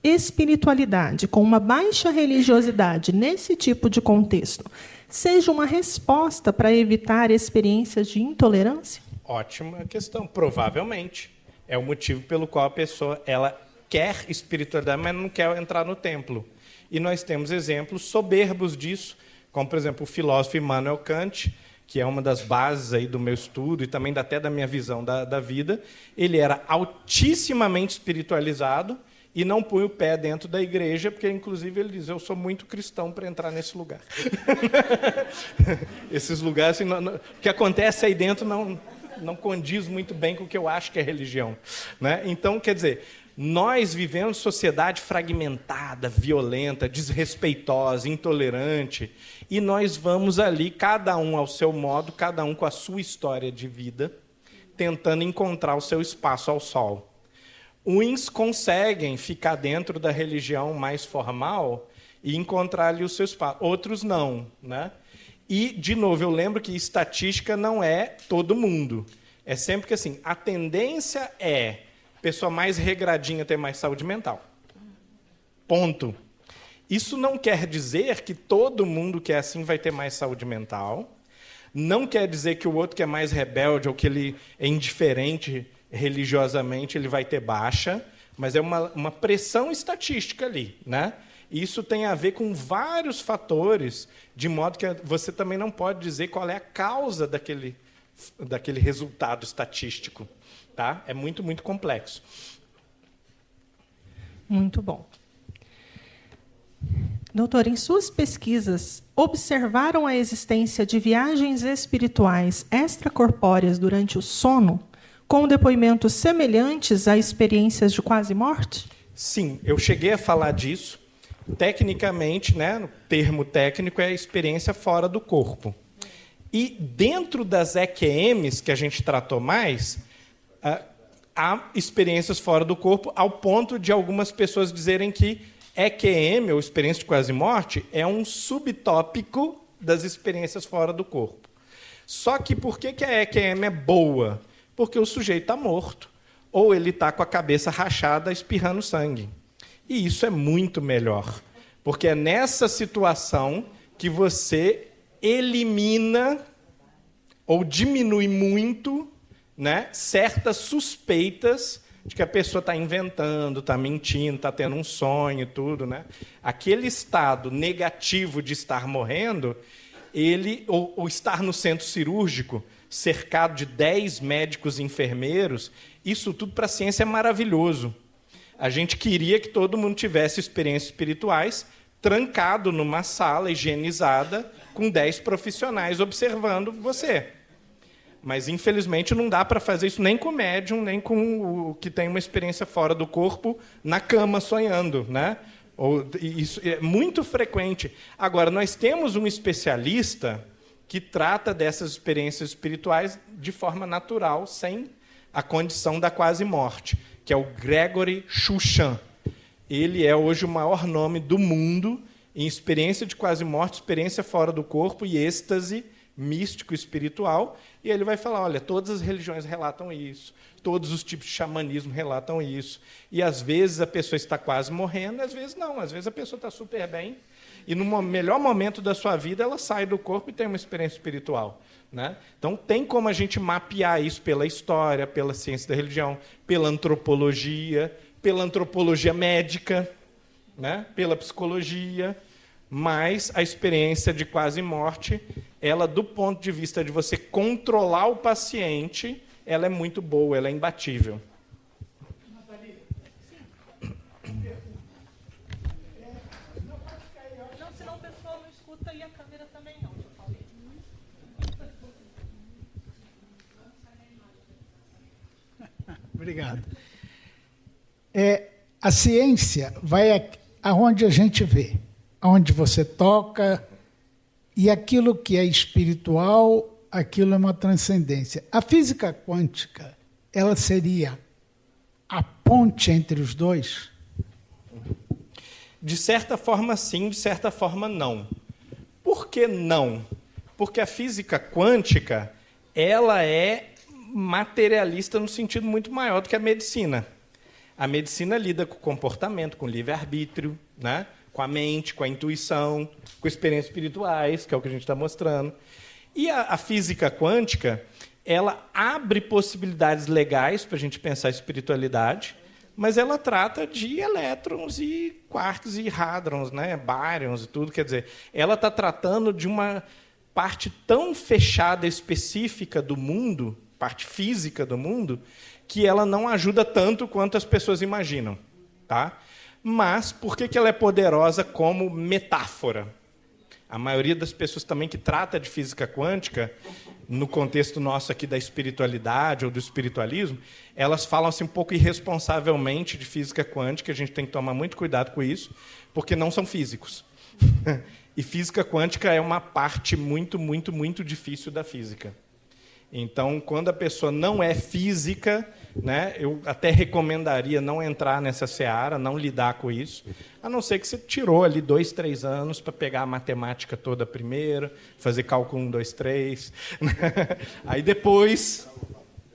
Speaker 1: espiritualidade com uma baixa religiosidade nesse tipo de contexto seja uma resposta para evitar experiências de intolerância?
Speaker 2: Ótima questão. Provavelmente. É o motivo pelo qual a pessoa ela quer espiritualidade, mas não quer entrar no templo. E nós temos exemplos soberbos disso, como, por exemplo, o filósofo Immanuel Kant, que é uma das bases aí do meu estudo e também até da minha visão da vida. Ele era altissimamente espiritualizado e não põe o pé dentro da igreja, porque, inclusive, ele diz, eu sou muito cristão para entrar nesse lugar. Esses lugares, assim, o que acontece aí dentro não condiz muito bem com o que eu acho que é religião, né? Então, quer dizer, Nós vivemos sociedade fragmentada, violenta, desrespeitosa, intolerante, e nós vamos ali, cada um ao seu modo, cada um com a sua história de vida, tentando encontrar o seu espaço ao sol. Uns conseguem ficar dentro da religião mais formal e encontrar ali o seu espaço, outros não, né? E, de novo, eu lembro que estatística não é todo mundo. É sempre que assim, a tendência é pessoa mais regradinha ter mais saúde mental. Ponto. Isso não quer dizer que todo mundo que é assim vai ter mais saúde mental. Não quer dizer que o outro que é mais rebelde ou que ele é indiferente religiosamente ele vai ter baixa, mas é uma pressão estatística ali, né? Isso tem a ver com vários fatores, de modo que você também não pode dizer qual é a causa daquele resultado estatístico. Tá? É muito, muito complexo.
Speaker 1: Muito bom. Doutor, em suas pesquisas, observaram a existência de viagens espirituais extracorpóreas durante o sono, com depoimentos semelhantes a experiências de quase morte?
Speaker 2: Sim, eu cheguei a falar disso. Tecnicamente, né, no termo técnico, é a experiência fora do corpo. E dentro das EQMs, que a gente tratou mais, há experiências fora do corpo, ao ponto de algumas pessoas dizerem que EQM, ou experiência de quase morte, é um subtópico das experiências fora do corpo. Só que por que a EQM é boa? Porque o sujeito está morto, ou ele está com a cabeça rachada, espirrando sangue. E isso é muito melhor, porque é nessa situação que você elimina ou diminui muito, né, certas suspeitas de que a pessoa está inventando, está mentindo, está tendo um sonho e tudo, né? Aquele estado negativo de estar morrendo, ou estar no centro cirúrgico, cercado de 10 médicos e enfermeiros, isso tudo para a ciência é maravilhoso. A gente queria que todo mundo tivesse experiências espirituais, trancado numa sala higienizada, com 10 profissionais observando você. Mas, infelizmente, não dá para fazer isso nem com o médium, nem com o que tem uma experiência fora do corpo, na cama, sonhando, né? Isso é muito frequente. Agora, nós temos um especialista que trata dessas experiências espirituais de forma natural, sem a condição da quase morte, que é o Gregory Shushan. Ele é hoje o maior nome do mundo em experiência de quase morte, experiência fora do corpo e êxtase místico espiritual, e ele vai falar, olha, todas as religiões relatam isso, todos os tipos de xamanismo relatam isso, e às vezes a pessoa está quase morrendo, às vezes não, às vezes a pessoa está super bem, e no melhor momento da sua vida ela sai do corpo e tem uma experiência espiritual, né? Então tem como a gente mapear isso pela história, pela ciência da religião, pela antropologia médica, né? Pela psicologia, mas a experiência de quase morte, ela, do ponto de vista de você controlar o paciente, ela é muito boa, ela é imbatível.
Speaker 1: Não, senão o pessoal não escuta e a câmera também não.
Speaker 5: Obrigado. A ciência vai aonde a gente vê, aonde você toca, e aquilo que é espiritual, aquilo é uma transcendência. A física quântica, ela seria a ponte entre os dois?
Speaker 2: De certa forma, sim, de certa forma, não. Por que não? Porque a física quântica, ela é materialista no sentido muito maior do que a medicina. A medicina lida com o comportamento, com o livre-arbítrio, né? Com a mente, com a intuição, com experiências espirituais, que é o que a gente está mostrando. E a física quântica, ela abre possibilidades legais para a gente pensar a espiritualidade, mas ela trata de elétrons e quarks e hadrons, né? Baryons e tudo. Quer dizer, ela está tratando de uma parte tão fechada, específica do mundo, parte física do mundo, que ela não ajuda tanto quanto as pessoas imaginam. Tá? Mas por que ela é poderosa como metáfora? A maioria das pessoas também que trata de física quântica, no contexto nosso aqui da espiritualidade ou do espiritualismo, elas falam assim, um pouco irresponsavelmente de física quântica, a gente tem que tomar muito cuidado com isso, porque não são físicos. E física quântica é uma parte muito, muito, muito difícil da física. Então, quando a pessoa não é física, né, eu até recomendaria não entrar nessa seara, não lidar com isso, a não ser que você tirou ali 2, 3 anos para pegar a matemática toda primeiro, fazer cálculo 1, 2, 3. Aí depois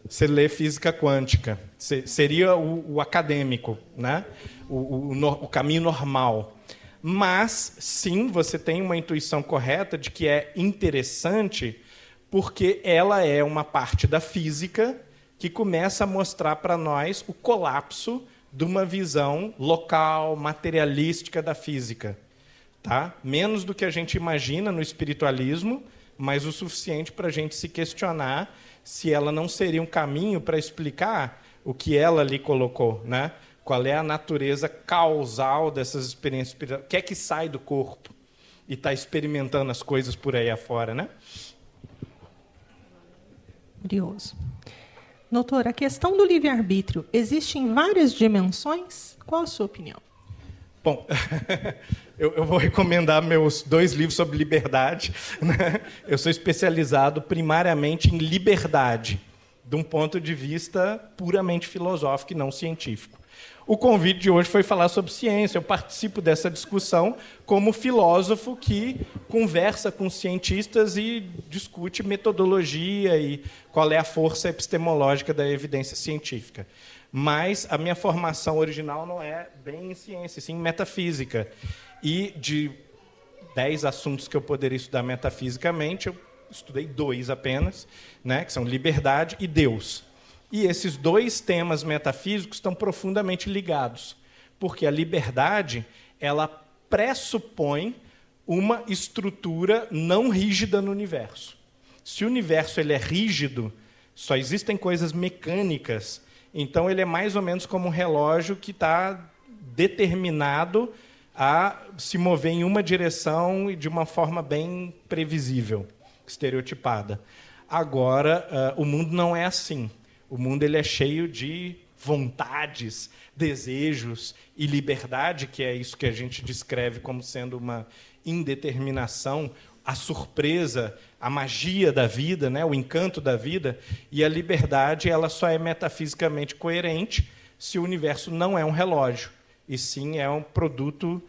Speaker 2: você lê física quântica. Seria o acadêmico, né? O caminho normal. Mas, sim, você tem uma intuição correta de que é interessante porque ela é uma parte da física que começa a mostrar para nós o colapso de uma visão local, materialística da física. Tá? Menos do que a gente imagina no espiritualismo, mas o suficiente para a gente se questionar se ela não seria um caminho para explicar o que ela ali colocou, né? Qual é a natureza causal dessas experiências espirituais, o que é que sai do corpo e está experimentando as coisas por aí afora, né?
Speaker 1: Curioso. Doutor, a questão do livre-arbítrio existe em várias dimensões? Qual a sua opinião?
Speaker 2: Bom, eu vou recomendar meus 2 livros sobre liberdade. Né? Eu sou especializado primariamente em liberdade, de um ponto de vista puramente filosófico e não científico. O convite de hoje foi falar sobre ciência. Eu participo dessa discussão como filósofo que conversa com cientistas e discute metodologia e qual é a força epistemológica da evidência científica. Mas a minha formação original não é bem em ciência, sim em metafísica. E de 10 assuntos que eu poderia estudar metafisicamente, eu estudei 2 apenas, né, que são liberdade e Deus. E esses 2 temas metafísicos estão profundamente ligados, porque a liberdade ela pressupõe uma estrutura não rígida no universo. Se o universo ele é rígido, só existem coisas mecânicas, então ele é mais ou menos como um relógio que está determinado a se mover em uma direção e de uma forma bem previsível, estereotipada. Agora, o mundo não é assim. O mundo ele é cheio de vontades, desejos e liberdade, que é isso que a gente descreve como sendo uma indeterminação, a surpresa, a magia da vida, né, o encanto da vida. E a liberdade ela só é metafisicamente coerente se o universo não é um relógio, e sim é um produto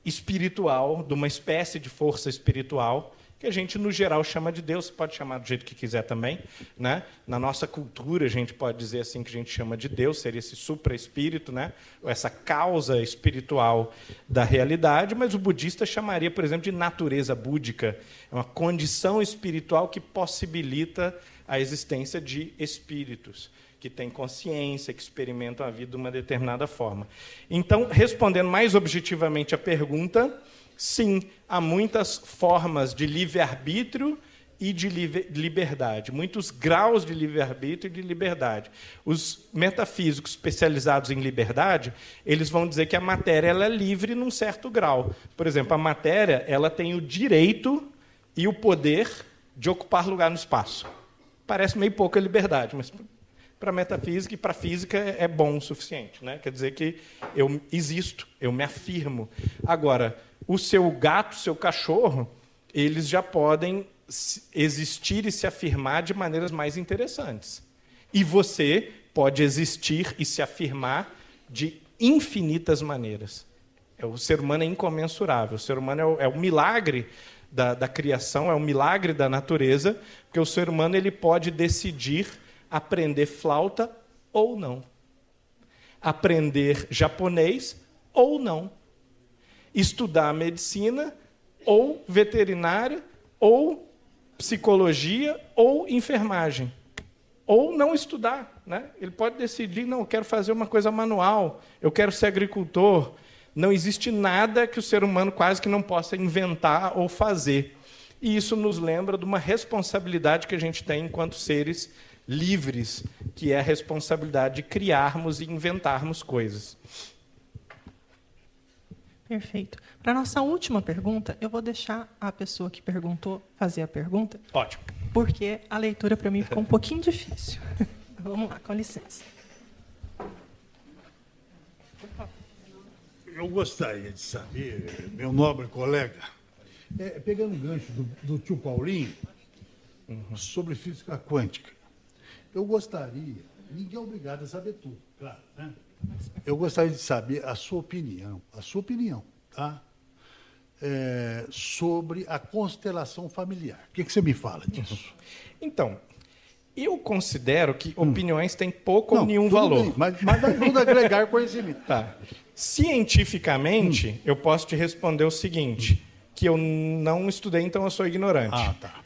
Speaker 2: espiritual, de uma espécie de força espiritual, que a gente, no geral, chama de Deus, você pode chamar do jeito que quiser também. Né? Na nossa cultura, a gente pode dizer assim que a gente chama de Deus, seria esse supra-espírito, né? Ou essa causa espiritual da realidade, mas o budista chamaria, por exemplo, de natureza búdica. É uma condição espiritual que possibilita a existência de espíritos, que têm consciência, que experimentam a vida de uma determinada forma. Então, respondendo mais objetivamente à pergunta, sim, há muitas formas de livre-arbítrio e de liberdade, muitos graus de livre-arbítrio e de liberdade. Os metafísicos especializados em liberdade, eles vão dizer que a matéria ela é livre num certo grau. Por exemplo, a matéria ela tem o direito e o poder de ocupar lugar no espaço. Parece meio pouca liberdade, mas para a metafísica e para a física é bom o suficiente. Né? Quer dizer que eu existo, eu me afirmo. Agora, o seu gato, o seu cachorro, eles já podem existir e se afirmar de maneiras mais interessantes. E você pode existir e se afirmar de infinitas maneiras. O ser humano é incomensurável. O ser humano é o milagre da criação, é o milagre da natureza, porque o ser humano ele pode decidir aprender flauta ou não. Aprender japonês ou não. Estudar medicina, ou veterinária, ou psicologia, ou enfermagem. Ou não estudar. Né? Ele pode decidir, não, eu quero fazer uma coisa manual, eu quero ser agricultor. Não existe nada que o ser humano quase que não possa inventar ou fazer. E isso nos lembra de uma responsabilidade que a gente tem enquanto seres livres, que é a responsabilidade de criarmos e inventarmos coisas.
Speaker 1: Perfeito. Para a nossa última pergunta, eu vou deixar a pessoa que perguntou fazer a pergunta.
Speaker 2: Ótimo.
Speaker 1: Porque a leitura para mim ficou um pouquinho difícil. Vamos lá, com licença.
Speaker 3: Eu gostaria de saber, meu nobre colega, pegando o gancho do tio Paulinho, sobre física quântica, eu gostaria, ninguém é obrigado a saber tudo, claro, né? Eu gostaria de saber a sua opinião, tá? Sobre a constelação familiar. O que você me fala disso?
Speaker 2: Então, eu considero que opiniões têm pouco ou nenhum
Speaker 3: tudo
Speaker 2: valor.
Speaker 3: bem, mas ajuda a agregar conhecimento.
Speaker 2: Tá. Cientificamente, eu posso te responder o seguinte, que eu não estudei, então eu sou ignorante.
Speaker 3: Ah, tá.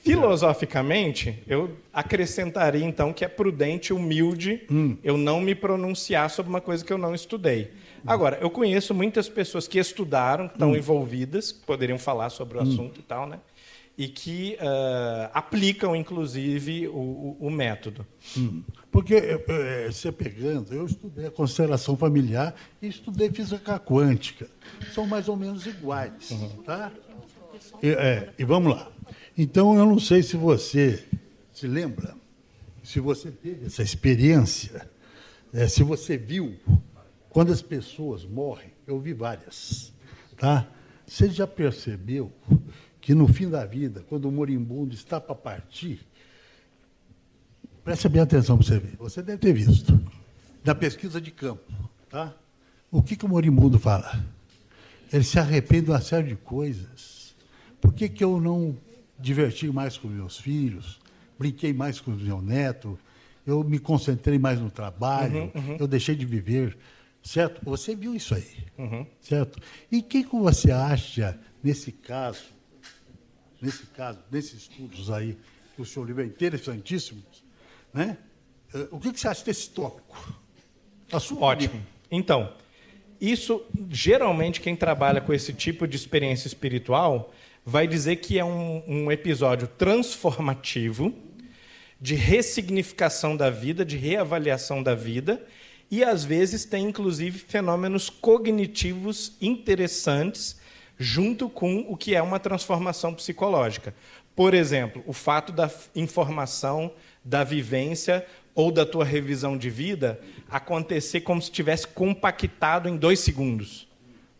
Speaker 2: Filosoficamente, eu acrescentaria, então, que é prudente e humilde eu não me pronunciar sobre uma coisa que eu não estudei. Agora, eu conheço muitas pessoas que estudaram, que estão envolvidas, que poderiam falar sobre o assunto e tal, né? E que aplicam, inclusive, o método.
Speaker 3: Porque, você pegando, eu estudei a constelação familiar e estudei física quântica. São mais ou menos iguais. Tá? E vamos lá. Então, eu não sei se você se lembra, se você teve essa experiência, se você viu, quando as pessoas morrem, eu vi várias. Tá? Você já percebeu que no fim da vida, quando o moribundo está para partir, preste bem atenção para você ver, você deve ter visto, na pesquisa de campo, tá? O que o moribundo fala? Ele se arrepende de uma série de coisas. Por que eu não diverti mais com meus filhos, brinquei mais com o meu neto, eu me concentrei mais no trabalho, eu deixei de viver, certo? Você viu isso aí, certo? E o que você acha, nesses estudos aí, que o seu livro é interessantíssimo, né? O que você acha desse tópico?
Speaker 2: Ótimo. Então, isso, geralmente, quem trabalha com esse tipo de experiência espiritual vai dizer que é um episódio transformativo, de ressignificação da vida, de reavaliação da vida, e, às vezes, tem, inclusive, fenômenos cognitivos interessantes junto com o que é uma transformação psicológica. Por exemplo, o fato da informação, da vivência ou da tua revisão de vida acontecer como se tivesse compactado em 2 segundos.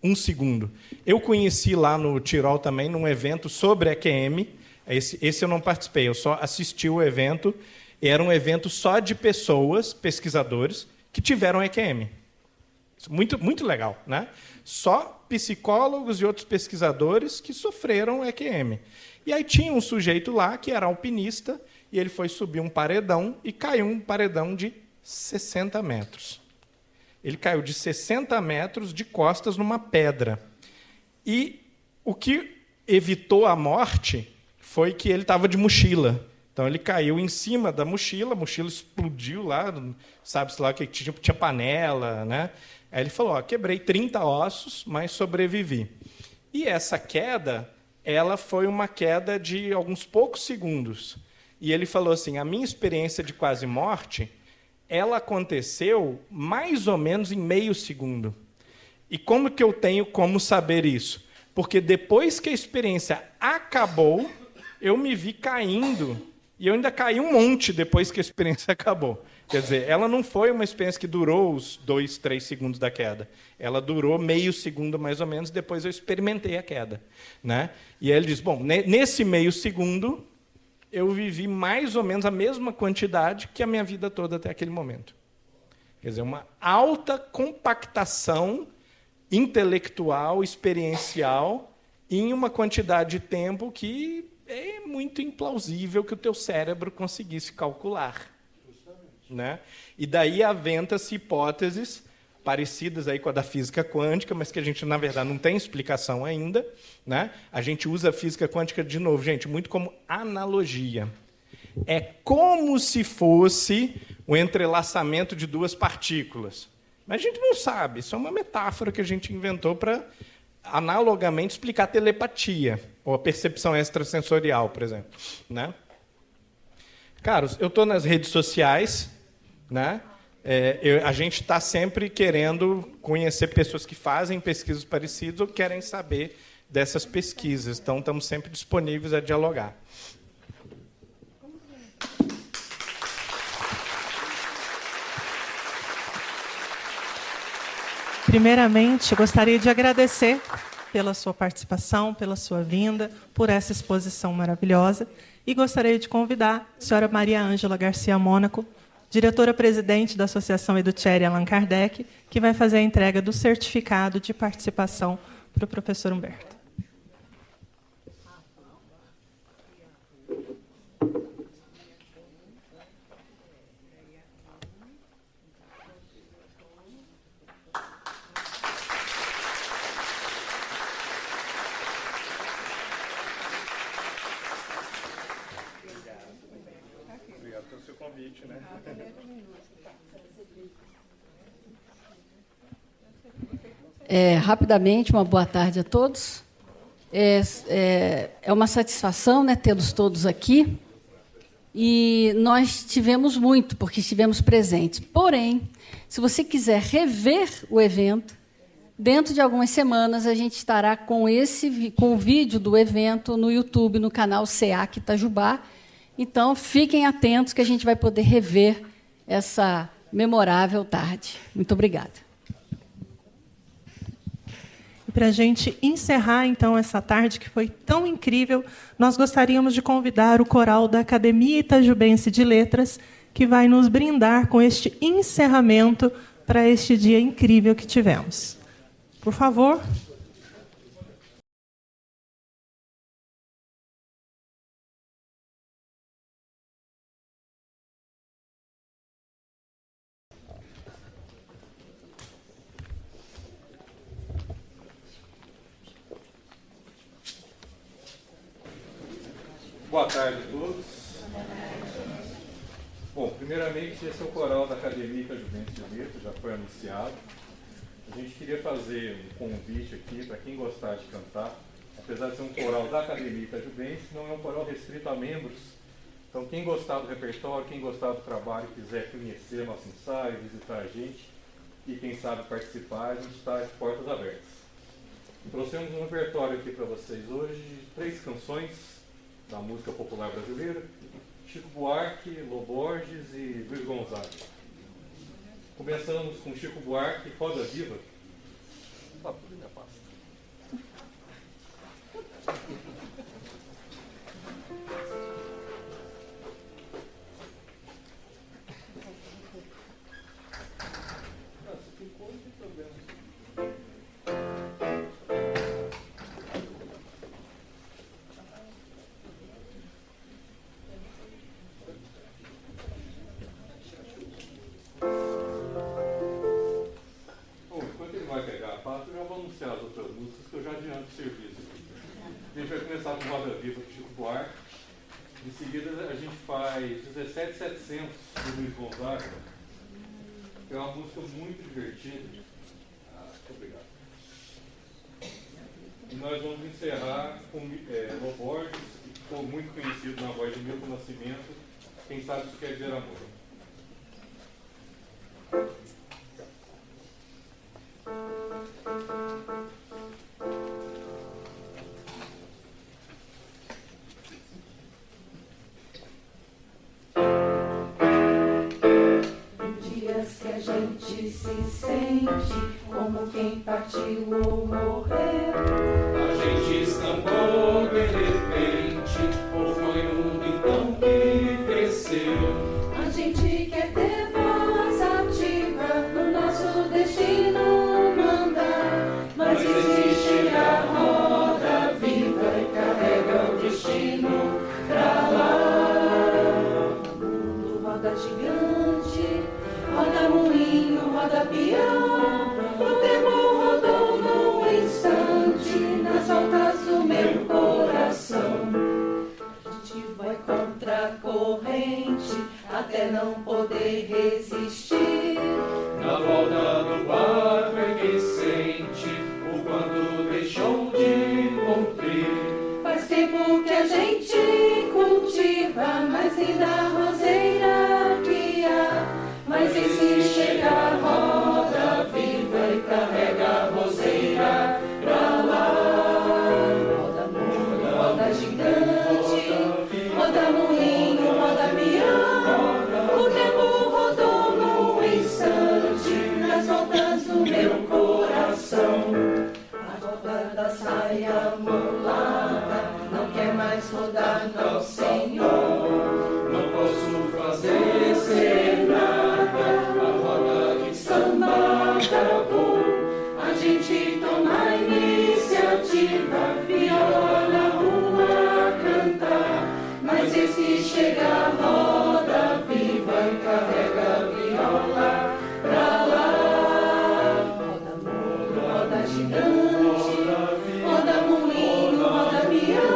Speaker 2: 1 segundo. Eu conheci lá no Tirol também, num evento sobre EQM. Esse eu não participei, eu só assisti o evento. Era um evento só de pessoas, pesquisadores, que tiveram EQM. Muito, muito legal, né? Só psicólogos e outros pesquisadores que sofreram EQM. E aí tinha um sujeito lá que era alpinista e ele foi subir um paredão e caiu um paredão de 60 metros. Ele caiu de 60 metros de costas numa pedra. E o que evitou a morte foi que ele estava de mochila. Então, ele caiu em cima da mochila, a mochila explodiu lá, sabe-se lá que tinha panela, né? Aí ele falou, quebrei 30 ossos, mas sobrevivi. E essa queda, ela foi uma queda de alguns poucos segundos. E ele falou assim, a minha experiência de quase morte, ela aconteceu mais ou menos em meio segundo. E como que eu tenho como saber isso? Porque depois que a experiência acabou, eu me vi caindo, e eu ainda caí um monte depois que a experiência acabou. Quer dizer, ela não foi uma experiência que durou os 2, 3 segundos da queda. Ela durou meio segundo, mais ou menos, depois eu experimentei a queda. Né? E aí ele diz, bom, nesse meio segundo, eu vivi mais ou menos a mesma quantidade que a minha vida toda até aquele momento. Quer dizer, uma alta compactação intelectual, experiencial, em uma quantidade de tempo que é muito implausível que o teu cérebro conseguisse calcular. Né? E daí aventa-se hipóteses parecidas aí com a da física quântica, mas que a gente, na verdade, não tem explicação ainda. Né? A gente usa a física quântica, de novo, gente, muito como analogia. É como se fosse o entrelaçamento de 2 partículas. Mas a gente não sabe, isso é uma metáfora que a gente inventou para, analogamente, explicar a telepatia, ou a percepção extrasensorial, por exemplo. Né? Caros, eu estou nas redes sociais, né? A gente está sempre querendo conhecer pessoas que fazem pesquisas parecidas ou querem saber dessas pesquisas. Então, estamos sempre disponíveis a dialogar.
Speaker 1: Primeiramente, gostaria de agradecer pela sua participação, pela sua vinda, por essa exposição maravilhosa. E gostaria de convidar a senhora Maria Ângela Garcia Mônaco, diretora-presidente da Associação Educhere Allan Kardec, que vai fazer a entrega do certificado de participação para o professor Humberto.
Speaker 2: Obrigado pelo seu convite, né?
Speaker 6: Rapidamente, uma boa tarde a todos. É uma satisfação, né, tê-los todos aqui. E nós tivemos muito, porque estivemos presentes. Porém, se você quiser rever o evento, dentro de algumas semanas a gente estará com o vídeo do evento no YouTube, no canal SEAC Itajubá. Então, fiquem atentos que a gente vai poder rever essa memorável tarde. Muito obrigada.
Speaker 1: E para a gente encerrar, então, essa tarde que foi tão incrível, nós gostaríamos de convidar o coral da Academia Itajubense de Letras, que vai nos brindar com este encerramento para este dia incrível que tivemos. Por favor.
Speaker 2: Boa tarde a todos. Bom, primeiramente, esse é o coral da Academia Itajubense de Letras, já foi anunciado. A gente queria fazer um convite aqui para quem gostar de cantar. Apesar de ser um coral da Academia Itajubense, não é um coral restrito a membros. Então, quem gostar do repertório, quem gostar do trabalho, quiser conhecer nosso ensaio, visitar a gente e, quem sabe, participar, a gente está de portas abertas. Trouxemos um repertório aqui para vocês hoje de 3 canções da música popular brasileira: Chico Buarque, Lô Borges e Luiz Gonzaga. Começamos com Chico Buarque, Roda Viva. Tá tudo minha pasta. Se ficou, não tem problema. As outras músicas que eu já adianto o serviço aqui. A gente vai começar com Roda Viva com Chico Buarque. Em seguida a gente faz 17700 do Luiz Gonzaga, que é uma música muito divertida. Muito obrigado. E nós vamos encerrar com Lô Borges, que ficou muito conhecido na voz de Milton Nascimento. Quem sabe isso quer dizer amor.
Speaker 7: Dias que a gente se sente como quem partiu ou morreu.
Speaker 8: A gente estampou de repente, ou foi o mundo então que cresceu.
Speaker 7: A gente quer ter voz ativa no nosso destino mandar, mas existe a roda viva e carrega o destino pra lá. O mundo roda gigante, roda moinho, roda peão. O tempo rodou num instante nas voltas do meu coração. A gente vai contra a corrente até não poder resistir.
Speaker 8: Na volta do barco é que sente o quando deixou de cumprir.
Speaker 7: Faz tempo que a gente cultiva mais linda roseira que há, mas existe viva, viola na rua cantar. Mas eis que chega a roda viva e carrega a viola pra lá. Roda mundo, roda gigante, roda moinho, roda pião.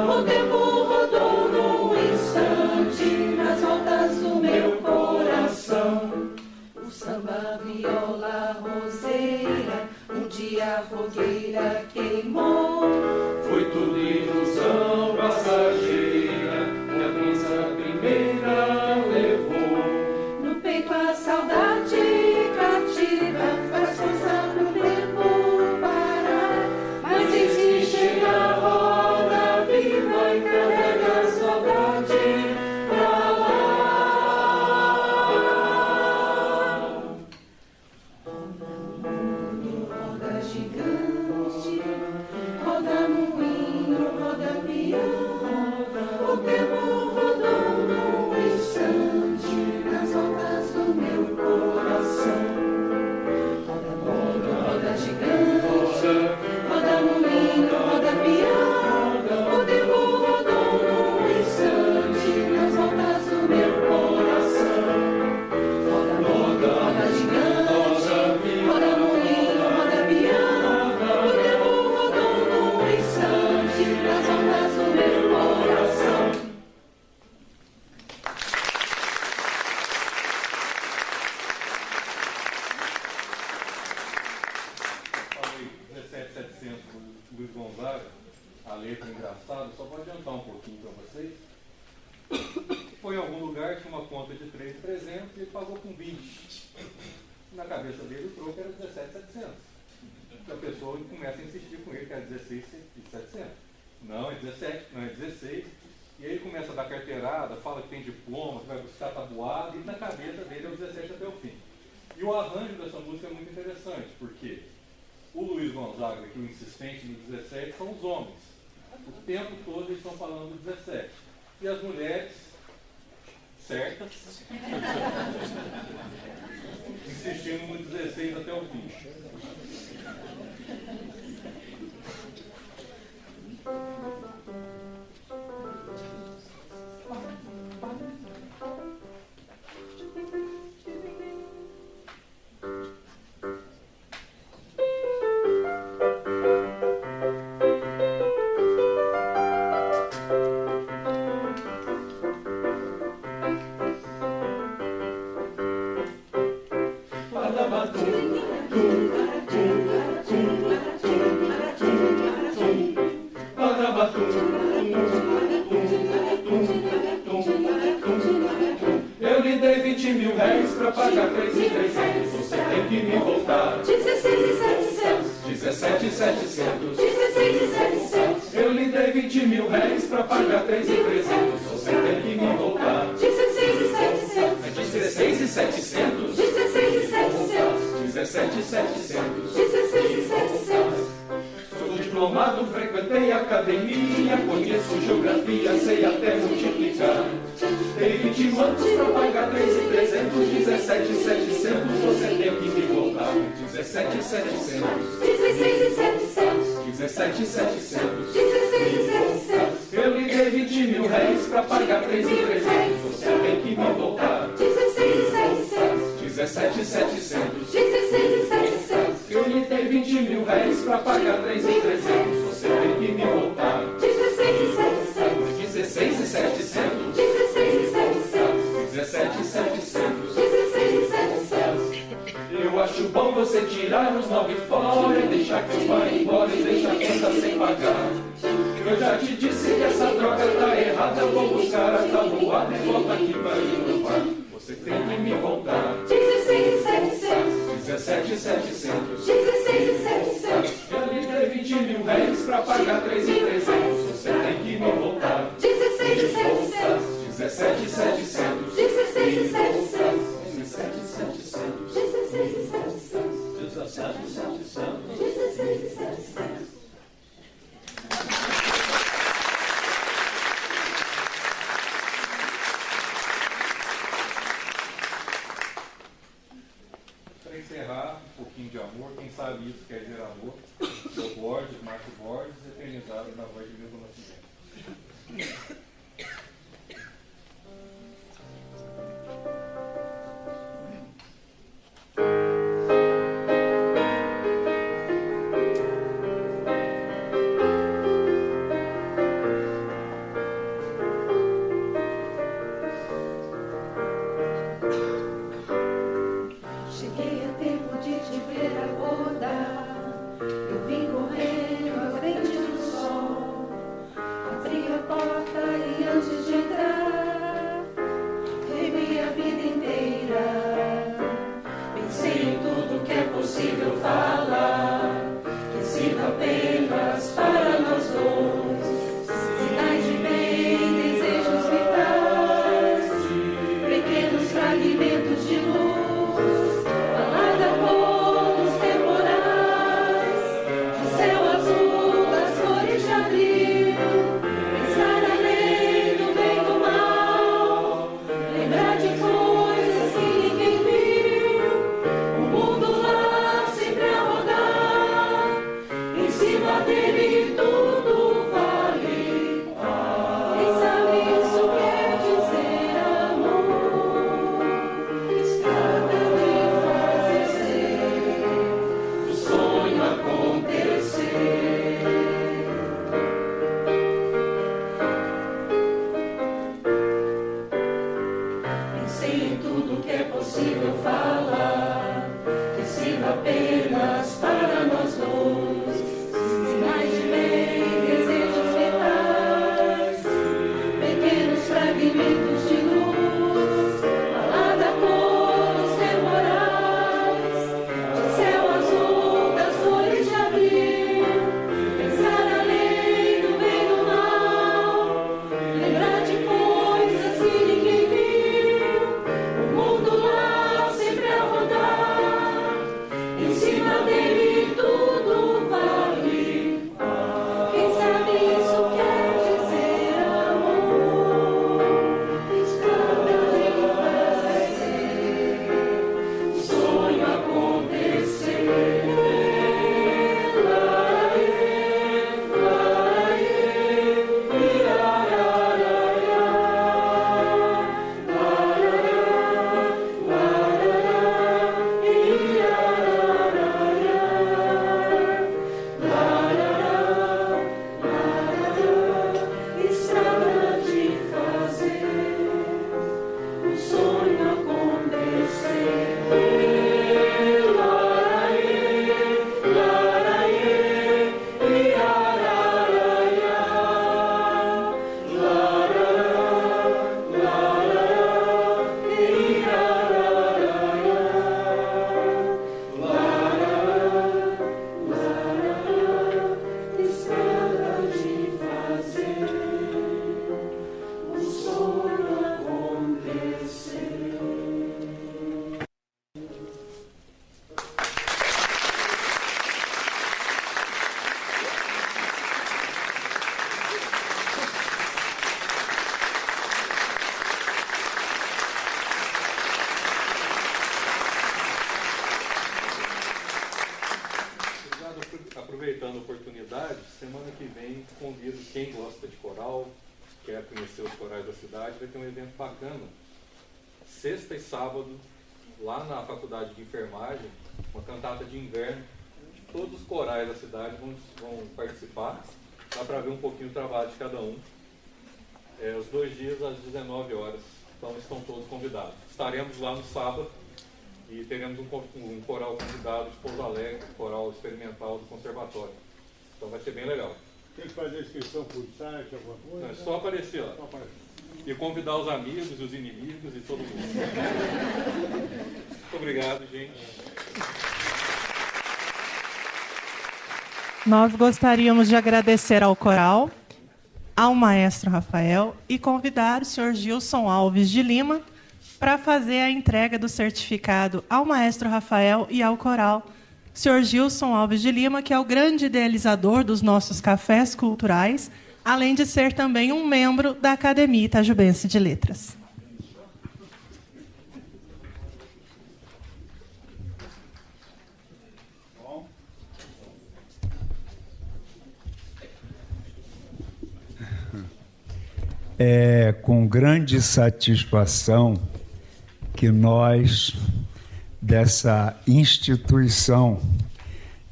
Speaker 7: O tempo rodou num instante nas voltas do meu coração. O samba, viola, roseira, um dia a fogueira queimou.
Speaker 8: Foi tudo ilusão passageira, que a brisa primeira levou.
Speaker 7: No peito a saudade cativa, faz força pro tempo parar. Mas eis que chega a roda viva e carrega a saudade pra lá. Roda mundo, roda gigante, roda moinho, roda pião. O tempo rodou num instante nas voltas do meu coração. Roda mundo, roda gigante, roda moinho, roda pião. O tempo rodou num instante nas voltas do meu coração. Roda mundo, roda gigante, roda moinho, roda pião. O tempo rodou num instante nas voltas do meu coração.
Speaker 9: Falei 17.700 do Luiz Gonzaga, a letra engraçada, só vou adiantar um pouquinho para vocês. Foi em algum lugar, tinha uma conta de 3.300 e ele pagou com 20. Na cabeça dele o troco era 17.700. A pessoa começa a insistir com ele que era 16.700. Não, é 17, não é 16. E aí ele começa a dar carteirada, fala que tem diploma, que vai buscar tabuada, e na cabeça dele é o 17 até o fim. E o arranjo dessa música é muito interessante, porque o Luiz Gonzaga, que o insistente no 17, são os homens. O tempo todo eles estão falando do 17. E as mulheres, certas, insistindo no 16 até o fim.
Speaker 8: Eu lhe dei 20 mil réis pra pagar 3.300. Você tem que me voltar.
Speaker 7: 16.700,
Speaker 8: 17.700.
Speaker 7: 16.700,
Speaker 8: Eu lhe dei 20 mil réis pra pagar 3.300. Você tem que me voltar.
Speaker 7: 16.700,
Speaker 8: 16.700.
Speaker 7: 16.700,
Speaker 8: 17.700.
Speaker 7: 16.700.
Speaker 8: Sou diplomado, frequentei a academia, conheço geografia, sei até multiplicar. Dei 20 mangos pra pagar 3.300, 17.700, você tem que me voltar. 17.700,
Speaker 7: 16.700,
Speaker 8: 17.700.
Speaker 7: 16.700,
Speaker 8: Eu lhe dei 20 mil réis pra pagar 3.300, você tem que me voltar.
Speaker 7: 16.700,
Speaker 8: 17.700.
Speaker 7: 16.700,
Speaker 8: Eu lhe dei 20 mil réis pra pagar 3.300, você tem que me voltar.
Speaker 7: 16.700,
Speaker 8: 16.700.
Speaker 7: 16.700,
Speaker 8: 17.700.
Speaker 7: 16.700.
Speaker 8: Eu acho bom você tirar os 9 fora e deixar que eu vá embora e deixar a conta sem pagar. Eu já te disse que essa droga tá errada, eu vou buscar a tabuada e volta aqui pra me provar. Você tem que me voltar.
Speaker 7: 16.700,
Speaker 8: 17.700.
Speaker 7: 16.700,
Speaker 8: Eu lhe dei 20 mil réis pra pagar 3.300, você tem que me voltar.
Speaker 7: 16.700,
Speaker 8: 17.700.
Speaker 7: 16.700,
Speaker 8: 17.700.
Speaker 7: 16.700, 16.700.
Speaker 9: Para encerrar, um pouquinho de amor, quem sabe isso quer dizer amor. do Borges, Marco Borges, eternizado na voz de Milton Nascimento.
Speaker 7: Cheguei a tempo de te ver acordar. Eu vim correndo à frente do sol. Abri a porta e antes de entrar, revi a vida inteira. Pensei em tudo que é possível falar, que sirva apenas para nós dois. Sinais de bem, desejos vitais, pequenos fragmentos de luz.
Speaker 9: Aproveitando a oportunidade, semana que vem convido quem gosta de coral, quer conhecer os corais da cidade, vai ter um evento bacana. Sexta e sábado, lá na Faculdade de Enfermagem, uma cantata de inverno. Todos os corais da cidade vão participar. Dá para ver um pouquinho o trabalho de cada um. Os 2 dias às 19 horas. Então estão todos convidados. Estaremos lá no sábado e teremos um coral convidado de Pouso Alegre, coral experimental do Conservatório. Então vai ser bem legal.
Speaker 3: Tem que fazer inscrição por site, alguma coisa?
Speaker 9: Então, é só aparecer lá.
Speaker 3: Só aparecer.
Speaker 9: E convidar os amigos, os inimigos e todo mundo. Muito obrigado, gente.
Speaker 1: Nós gostaríamos de agradecer ao coral, ao maestro Rafael e convidar o senhor Gilson Alves de Lima para fazer a entrega do certificado ao maestro Rafael e ao coral. O senhor Gilson Alves de Lima, que é o grande idealizador dos nossos cafés culturais, além de ser também um membro da Academia Itajubense de Letras.
Speaker 10: É com grande satisfação que nós, dessa instituição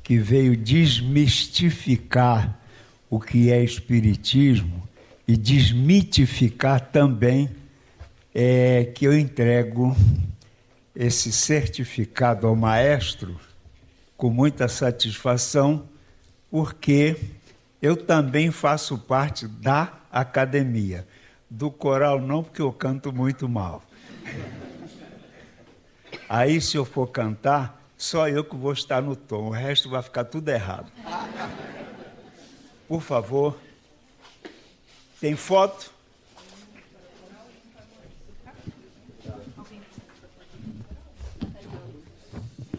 Speaker 10: que veio desmistificar o que é espiritismo e desmitificar também, que eu entrego esse certificado ao maestro com muita satisfação, porque eu também faço parte da academia. Do coral não, porque eu canto muito mal. Aí, se eu for cantar, só eu que vou estar no tom, o resto vai ficar tudo errado. Por favor. Tem foto?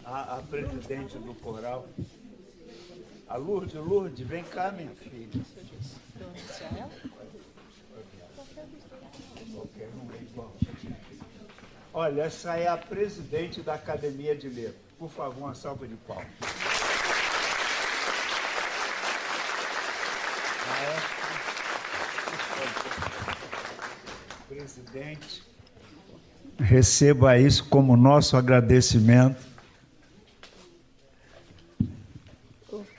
Speaker 10: A presidente do coral. A Lourdes, vem cá, minha filha. Olha, essa é a presidente da Academia de Letras. Por favor, uma salva de palmas. Presidente, receba isso como nosso agradecimento.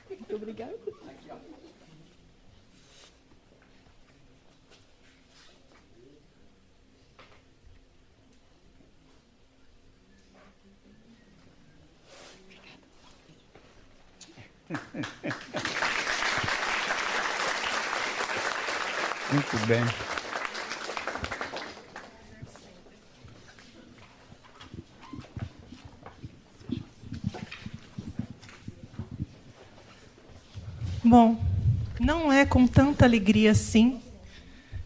Speaker 4: Muito obrigada.
Speaker 10: Muito bem.
Speaker 1: Bom, não é com tanta alegria assim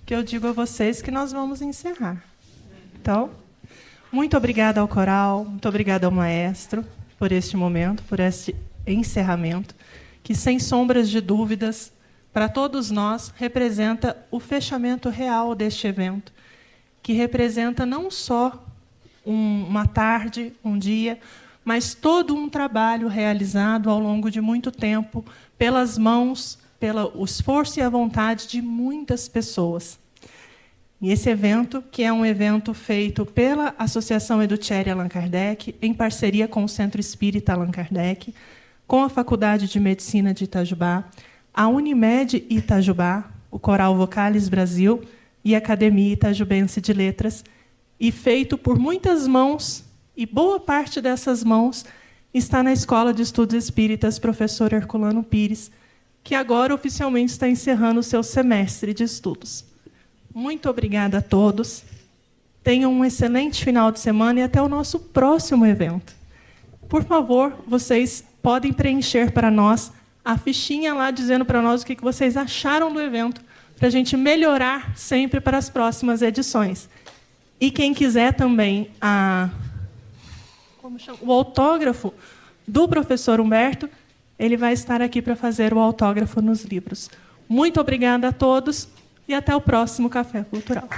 Speaker 1: que eu digo a vocês que nós vamos encerrar. Então, muito obrigada ao coral, muito obrigada ao maestro por este momento, por este encerramento, que, sem sombras de dúvidas, para todos nós, representa o fechamento real deste evento, que representa não só uma tarde, um dia, mas todo um trabalho realizado ao longo de muito tempo, pelas mãos, pelo esforço e a vontade de muitas pessoas. E esse evento, que é um evento feito pela Associação Educhere Allan Kardec, em parceria com o Centro Espírita Allan Kardec, com a Faculdade de Medicina de Itajubá, a Unimed Itajubá, o Coral Vocalis Brasil e a Academia Itajubense de Letras, e feito por muitas mãos, e boa parte dessas mãos está na Escola de Estudos Espíritas Professor Herculano Pires, que agora oficialmente está encerrando o seu semestre de estudos. Muito obrigada a todos. Tenham um excelente final de semana e até o nosso próximo evento. Por favor, vocês podem preencher para nós a fichinha lá dizendo para nós o que vocês acharam do evento, para a gente melhorar sempre para as próximas edições. E quem quiser também o autógrafo do professor Humberto, ele vai estar aqui para fazer o autógrafo nos livros. Muito obrigada a todos e até o próximo Café Cultural.